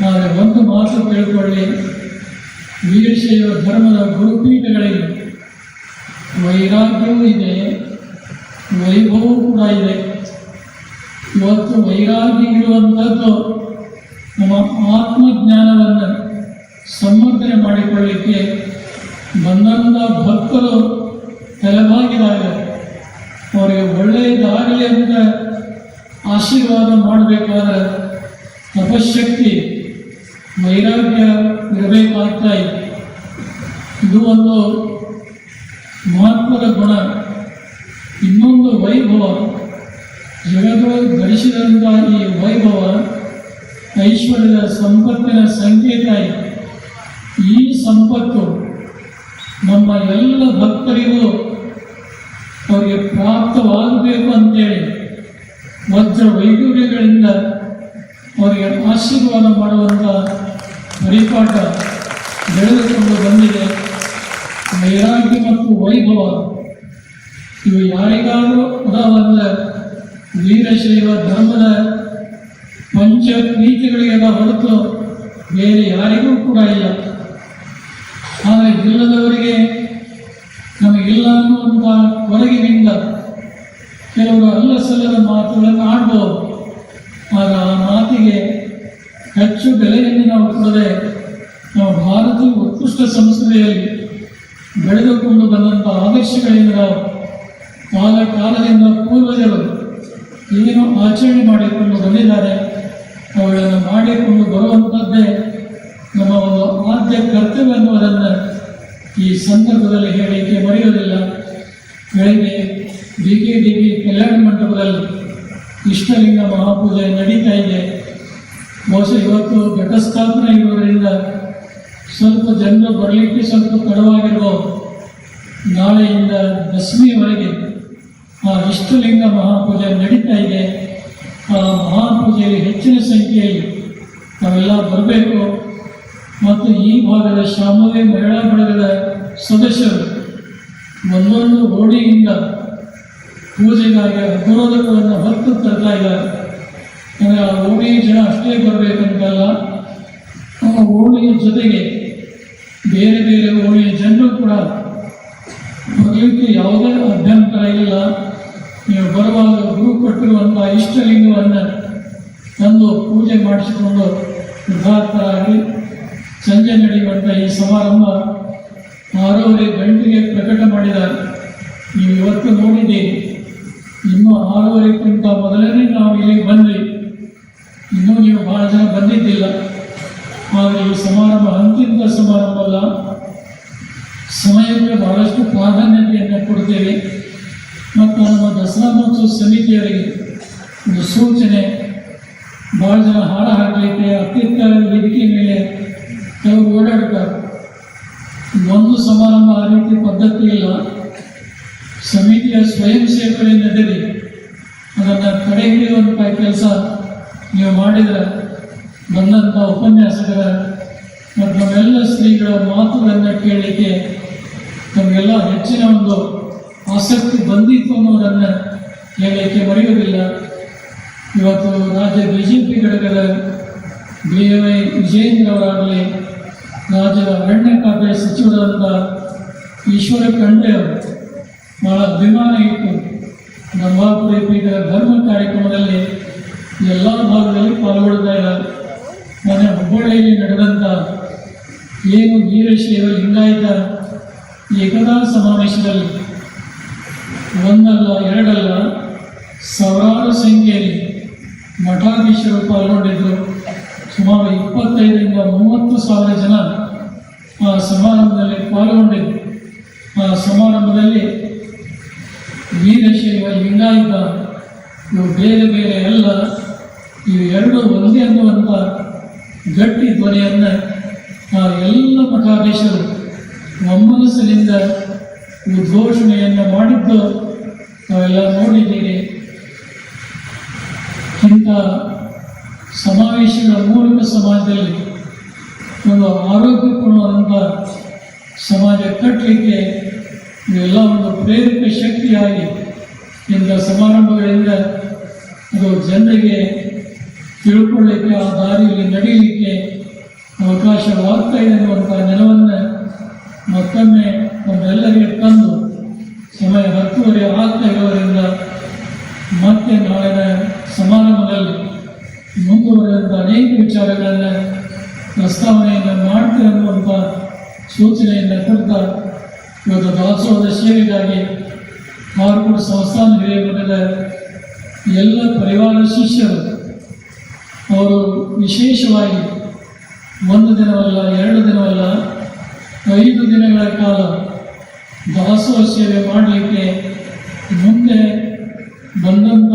ಆದರೆ ಒಂದು ಮಾತು ತಿಳ್ಕೊಳ್ಳಿ, ವೀರಶೈವ ಧರ್ಮದ ಗುರುಪೀಠಗಳಿಗೆ ವೈರಾಗ್ಯವೂ ಇದೆ, ವೈಭವವೂ ಕೂಡ ಇದೆ. ಇವತ್ತು ವೈರಾಗ್ಯ ಇರುವಂಥದ್ದು ನಮ್ಮ ಆತ್ಮಜ್ಞಾನವನ್ನು ಸಮರ್ಥನೆ ಮಾಡಿಕೊಳ್ಳಿಕ್ಕೆ ಬಂದಂಥ ಭಕ್ತರು ತಲೆಬಾಗಿದಾಗ ಅವರಿಗೆ ಒಳ್ಳೆಯದಾಗಲಿ ಅಂತ ಆಶೀರ್ವಾದ ಮಾಡಬೇಕಾದ್ರೆ ತಪಶಕ್ತಿ, ವೈರಾಗ್ಯ ಇರಬೇಕಾಗ್ತಾ ಇದೆ. ಇದು ಒಂದು ಮಹತ್ವದ ಗುಣ. ಇನ್ನೊಂದು ವೈಭವ, ಜಗದೊಳಗೆ ಧರಿಸಿದಂಥ ಈ ವೈಭವ ಐಶ್ವರ್ಯದ ಸಂಪತ್ತಿನ ಸಂಕೇತ ಇದೆ. ಈ ಸಂಪತ್ತು ನಮ್ಮ ಎಲ್ಲ ಭಕ್ತರಿಗೂ ಅವರಿಗೆ ಪ್ರಾಪ್ತವಾಗಬೇಕು ಅಂತೇಳಿ ವಜ್ರ ವೈಡೂರ್ಯಗಳಿಂದ ಅವರಿಗೆ ಆಶೀರ್ವಾದ ಮಾಡುವಂಥ ಪರಿಪಾಠ ಬೆಳೆದುಕೊಂಡು ಬಂದಿದೆ. ವೈರಾಗ್ಯ ಮತ್ತು ವೈಭವ ಇವು ಯಾರಿಗಾದರೂ ಉದಾಹರಣ ವೀರಶೈವ ಧರ್ಮದ ಪಂಚನೀತಿಗಳಿಗೆಲ್ಲ ಹೊರತು ಬೇರೆ ಯಾರಿಗೂ ಕೂಡ ಇಲ್ಲ. ಆದರೆ ಇಲ್ಲದವರಿಗೆ ನಮಗಿಲ್ಲ ಅನ್ನುವಂಥ ಹೊರಗಿನಿಂದ ಕೆಲವರು ಅಲ್ಲ ಸಲ್ಲದ ಮಾತುಗಳನ್ನು ಆಡ್ಬೋದು. ಆಗ ಆ ಮಾತಿಗೆ ಹೆಚ್ಚು ಬೆಲೆಯನ್ನು ನಾವು ಕೊಡದೆ ನಾವು ಭಾರತೀಯ ಉತ್ಕೃಷ್ಟ ಸಂಸ್ಕೃತಿಯಲ್ಲಿ ಬೆಳೆದುಕೊಂಡು ಬಂದಂಥ ಆದರ್ಶಗಳಿಂದ ಕಾಲ ಕಾಲದಿಂದ ಪೂರ್ವಜರು ಏನು ಆಚರಣೆ ಮಾಡಿಕೊಂಡು ಬಂದಿದ್ದಾರೆ ಅವುಗಳನ್ನು ಮಾಡಿಕೊಂಡು ಬರುವಂಥದ್ದೇ ನಮ್ಮ ಒಂದು ಆದ್ಯ ಕರ್ತವ್ಯ ಅನ್ನುವುದನ್ನು ಈ ಸಂದರ್ಭದಲ್ಲಿ ಹೇಳಲಿಕ್ಕೆ ಮರೆಯುವುದಿಲ್ಲ. ಬೆಳಗ್ಗೆ BKDP ಕಲ್ಯಾಣ ಮಂಟಪದಲ್ಲಿ ಇಷ್ಟಲಿಂಗ ಮಹಾಪೂಜೆ ನಡೀತಾ ಇದೆ. ಬಹುಶಃ ಇವತ್ತು ಘಟಸ್ಥಾಪನೆ ಇರುವುದರಿಂದ ಸ್ವಲ್ಪ ಜನರು ಬರಲಿಕ್ಕೆ ಸ್ವಲ್ಪ ತಡವಾಗಿರ್ಬೋದು. ನಾಳೆಯಿಂದ ದಶಮಿಯವರೆಗೆ ಆ ಇಷ್ಟಲಿಂಗ ಮಹಾಪೂಜೆ ನಡೀತಾ ಇದೆ. ಆ ಮಹಾಪೂಜೆಯಲ್ಲಿ ಹೆಚ್ಚಿನ ಸಂಖ್ಯೆಯಲ್ಲಿ ನಾವೆಲ್ಲ ಬರಬೇಕು. ಮತ್ತು ಈ ಭಾಗದ ಶಾಮುವೆ ಮಹಿಳಾ ಬಳಗದ ಸದಸ್ಯರು ಒಂದೊಂದು ಓಣಿಯಿಂದ ಪೂಜೆಗಾಗಿ ಅಪರೋಧಗಳನ್ನು ಹೊತ್ತು ತರ್ತಾ ಇದ್ದಾರೆ. ಅಂದರೆ ಆ ಓಣಿಯ ಜನ ಅಷ್ಟೇ ಬರಬೇಕಂತಲ್ಲ, ನಮ್ಮ ಓಣಿಯ ಜೊತೆಗೆ ಬೇರೆ ಬೇರೆ ಓಣಿಯ ಜನರು ಕೂಡ ಬರಲಿಕ್ಕೆ ಯಾವುದೇ ಅಭ್ಯಂತರ ಇಲ್ಲ. ನೀವು ಬರುವಾಗ ಗುರು ಕೊಟ್ಟಿರುವಂಥ ಇಷ್ಟಲಿಂಗವನ್ನು ತಂದು ಪೂಜೆ ಮಾಡಿಸಿಕೊಂಡು ಕೃತಾರ್ಥರಾಗಿ ಸಂಜೆ ನಡೆಯುವಂಥ ಈ ಸಮಾರಂಭ 6:30 ಗಂಟೆಗೆ ಪ್ರಕಟ ಮಾಡಿದ್ದಾರೆ. ನೀವು ಇವತ್ತು ನೋಡಿದ್ದೀರಿ. ಇನ್ನೂ 6:30ಕ್ಕಿಂತ ಮೊದಲನೇ ನಾವು ಇಲ್ಲಿಗೆ ಬಂದ್ವಿ. ಇನ್ನೂ ನೀವು ಭಾಳ ಜನ ಬಂದಿದ್ದಿಲ್ಲ. ಆದರೆ ಈ ಸಮಾರಂಭ ಅಂತಿಮ ಸಮಾರಂಭ ಅಲ್ಲ. ಸಮಯಕ್ಕೆ ಬಹಳಷ್ಟು ಪ್ರಾಧಾನ್ಯತೆಯನ್ನು ಕೊಡ್ತೇವೆ. ಮತ್ತು ನಮ್ಮ ದಸರಾ ಮಹೋತ್ಸವ ಸಮಿತಿಯವರಿಗೆ ಒಂದು ಸೂಚನೆ, ಭಾಳ ಜನ ಹಾರ ಹಾಕಲಿಕ್ಕೆ ಅತ್ಯುತ್ತರ ವೇದಿಕೆ ಮೇಲೆ ಕೆಲವರು ಓಡಾಡ್ತಾರೆ. ಒಂದು ಸಮಾರಂಭ ಆ ರೀತಿ ಪದ್ಧತಿ ಇಲ್ಲ. ಸಮಿತಿಯ ಸ್ವಯಂ ಸೇವೆಗಳಿಂದ ನಡೆದಿ ಅದನ್ನು ತಡೆ ಹಿಡಿಯುವಂಥ ಕೆಲಸ ನೀವು ಮಾಡಿದರೆ ಬಂದಂಥ ಉಪನ್ಯಾಸಕರ ಮತ್ತು ನಮ್ಮೆಲ್ಲ ಶ್ರೀಗಳ ಮಾತುಗಳನ್ನು ಕೇಳಲಿಕ್ಕೆ ನಮಗೆಲ್ಲ ಹೆಚ್ಚಿನ ಒಂದು ಆಸಕ್ತಿ ಬಂದಿತ್ತು ಅನ್ನೋದನ್ನು ಹೇಳಲಿಕ್ಕೆ ಮರೆಯುವುದಿಲ್ಲ. ಇವತ್ತು ರಾಜ್ಯ BJP ಘಟಕದ BY ವಿಜೇಂದ್ರ ಅವರಾಗಲಿ, ರಾಜ್ಯದ ಅರಣ್ಯ ಖಾತೆ ಸಚಿವರಾದಂಥ ಈಶ್ವರ ಖಂಡ್ರೆ ಅವರು ಅಭಿಮಾನ ಇಟ್ಟು ಗಂಗಾಪುರ ಪೀಠದ ಧರ್ಮ ಕಾರ್ಯಕ್ರಮದಲ್ಲಿ ಎಲ್ಲ ಭಾಗದಲ್ಲಿ ಪಾಲ್ಗೊಳ್ತಾ ಇದ್ದಾರೆ. ಮೊನ್ನೆ ಹುಬ್ಬಳ್ಳಿಯಲ್ಲಿ ನಡೆದಂಥ ಏನು ವೀರಶೈವ ಲಿಂಗಾಯತ ಏಕತಾ ಸಮಾವೇಶದಲ್ಲಿ ಒಂದಲ್ಲ ಎರಡಲ್ಲ ಸಾವಿರಾರು ಸಂಖ್ಯೆಯಲ್ಲಿ ಮಠಾಧೀಶರು ಪಾಲ್ಗೊಂಡಿದ್ದರು. ಸುಮಾರು 25ರಿಂದ 30,000 ಜನ ಆ ಸಮಾರಂಭದಲ್ಲಿ ಪಾಲ್ಗೊಂಡಿದ್ದರು. ಆ ಸಮಾರಂಭದಲ್ಲಿ ವೀರಶೈವ ಲಿಂಗಾಯತ ಇವು ಬೇರೆ ಬೇರೆ ಎಲ್ಲ ಇವು ಎರಡು ಒಂದೇ ಅನ್ನುವಂಥ ಗಟ್ಟಿ ಧ್ವನಿಯನ್ನು ಆ ಎಲ್ಲ ಮಠಾಧೀಶರು ಒಮ್ಮನಸ್ಸಿನಿಂದ ಉದ್ಘೋಷಣೆಯನ್ನು ಮಾಡಿದ್ದು ನಾವೆಲ್ಲ ನೋಡಿದ್ದೀರಿ. ಇಂಥ ಸಮಾವೇಶಗಳ ಮೂಲಕ ಸಮಾಜದಲ್ಲಿ ಒಂದು ಆರೋಗ್ಯಪೂರ್ಣವಾದಂಥ ಸಮಾಜ ಕಟ್ಟಲಿಕ್ಕೆ ಇವೆಲ್ಲ ಒಂದು ಪ್ರೇರಕ ಶಕ್ತಿಯಾಗಿ ಇಂಥ ಸಮಾರಂಭಗಳಿಂದ ಅದು ಜನರಿಗೆ ತಿಳ್ಕೊಳ್ಳಿಕ್ಕೆ ಆ ದಾರಿಯಲ್ಲಿ ನಡೀಲಿಕ್ಕೆ ಅವಕಾಶವಾಗ್ತಾ ಇದೆ ಅನ್ನುವಂಥ ನೆನವನ್ನು ಮತ್ತೊಮ್ಮೆ ನಮ್ಮೆಲ್ಲರಿಗೆ ತಂದು ಸಮಯ 10:30 ಆಗ್ತಾ ಇರೋದರಿಂದ ಮತ್ತೆ ನಾಳಿನ ಸಮಾರಂಭದಲ್ಲಿ ಮುಂದುವರೆದಂಥ ಅನೇಕ ವಿಚಾರಗಳನ್ನು ಪ್ರಸ್ತಾವನೆಯನ್ನು ಮಾಡ್ತೀವಿ ಅನ್ನುವಂಥ ಸೂಚನೆಯನ್ನು ಕೊಡ್ತಾ ಇವತ್ತು ದಾಸೋಹದ ಸೇವೆಗಾಗಿ ಮಾರ್ಕೋಡ್ ಸಂಸ್ಥಾನ ಹಿರಿಯ ಮಠದ ಎಲ್ಲ ಪರಿವಾರ ಶಿಷ್ಯರು ಅವರು ವಿಶೇಷವಾಗಿ 1 ದಿನವಲ್ಲ 2 ದಿನವಲ್ಲ 5 ದಿನಗಳ ಕಾಲ ದಾಸೋಹ ಸೇವೆ ಮಾಡಲಿಕ್ಕೆ ಮುಂದೆ ಬಂದಂಥ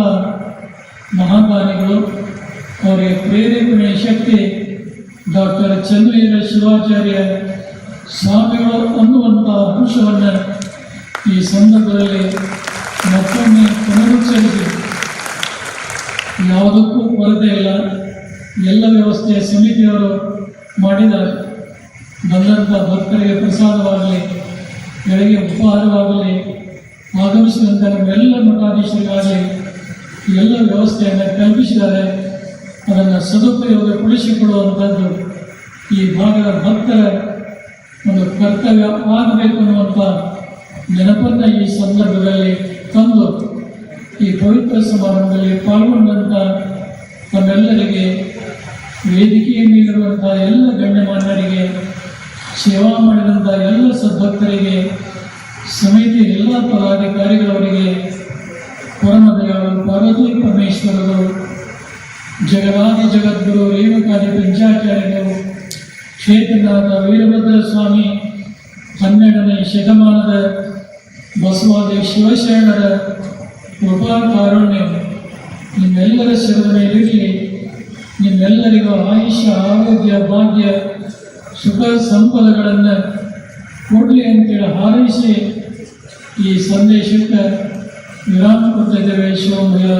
ಮಹಾದಾನಿಗಳು ಅವರಿಗೆ ಪ್ರೇರೇಪಣೆಯ ಶಕ್ತಿ ಡಾಕ್ಟರ್ ಚಂದ್ರವೀರ ಶಿವಾಚಾರ್ಯ ಸ್ವಾಮಿಗಳು ಅನ್ನುವಂಥ ಅಂಶವನ್ನು ಈ ಸಂದರ್ಭದಲ್ಲಿ ಮತ್ತೊಮ್ಮೆ ಪುನರುಚ್ಚರಿಸಿ ಯಾವುದಕ್ಕೂ ಕೊರತೆ ಇಲ್ಲ. ಎಲ್ಲ ವ್ಯವಸ್ಥೆಯ ಸಮಿತಿಯವರು ಮಾಡಿದ್ದಾರೆ. ಬಂದಂಥ ಭಕ್ತರಿಗೆ ಪ್ರಸಾದವಾಗಲಿ, ಬೆಳಗ್ಗೆ ಉಪಹಾರವಾಗಲಿ, ಆಗಮಿಸಿದಂಥ ನಮ್ಮೆಲ್ಲ ಮಠಾಧೀಶರಿಗಾಗಲಿ ಎಲ್ಲ ವ್ಯವಸ್ಥೆಯನ್ನು ಕಲ್ಪಿಸಿದ್ದಾರೆ. ಅದನ್ನು ಸದುಪಯೋಗಗೊಳಿಸಿಕೊಳ್ಳುವಂಥದ್ದು ಈ ಭಾಗದ ಭಕ್ತರ ಒಂದು ಕರ್ತವ್ಯ ಆಗಬೇಕು ಅನ್ನುವಂಥ ನೆನಪನ್ನು ಈ ಸಂದರ್ಭದಲ್ಲಿ ತಂದು ಈ ಪವಿತ್ರ ಸಮಾರಂಭದಲ್ಲಿ ಪಾಲ್ಗೊಂಡಂಥ ತಮ್ಮೆಲ್ಲರಿಗೆ, ವೇದಿಕೆಯ ಮೇಲಿರುವಂಥ ಎಲ್ಲ ಗಣ್ಯಮಾನ್ಯರಿಗೆ, ಸೇವಾ ಮಾಡಿದಂಥ ಎಲ್ಲ ಸದ್ಭಕ್ತರಿಗೆ, ಸಮಿತಿ ಎಲ್ಲ ಪದಾಧಿಕಾರಿಗಳವರಿಗೆ, ಪರಮದಯಾಳು ಪಾರ್ವತಿ ಪರಮೇಶ್ವರರು, ಜಗದಾದಿ ಜಗದ್ಗುರು ರೇಣುಕಾದಿ ಪಂಚಾಚಾರ್ಯರು, ಕ್ಷೇತ್ರನಾಥ ವೀರಭದ್ರ ಸ್ವಾಮಿ, 12ನೇ ಶತಮಾನದ ಬಸವಾದಿ ಶಿವಶರಣರ ಕೃಪಾ ಕಾರುಣ್ಯ ನಿಮ್ಮೆಲ್ಲರ ಶಿರದ ಮೇಲಿರಲಿ. ನಿಮ್ಮೆಲ್ಲರಿಗೂ ಆಯುಷ್ಯ, ಆರೋಗ್ಯ, ಭಾಗ್ಯ, ಸುಖ ಸಂಪದಗಳನ್ನು ಕೊಡಲಿ ಅಂತೇಳಿ ಹಾರೈಸಿ ಈ ಸಂದೇಶಕ್ಕೆ ವಿರಾಮ ಕೊಟ್ಟಿದ್ದೇವೆ. ಶಿವಮಯ.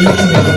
Gracias.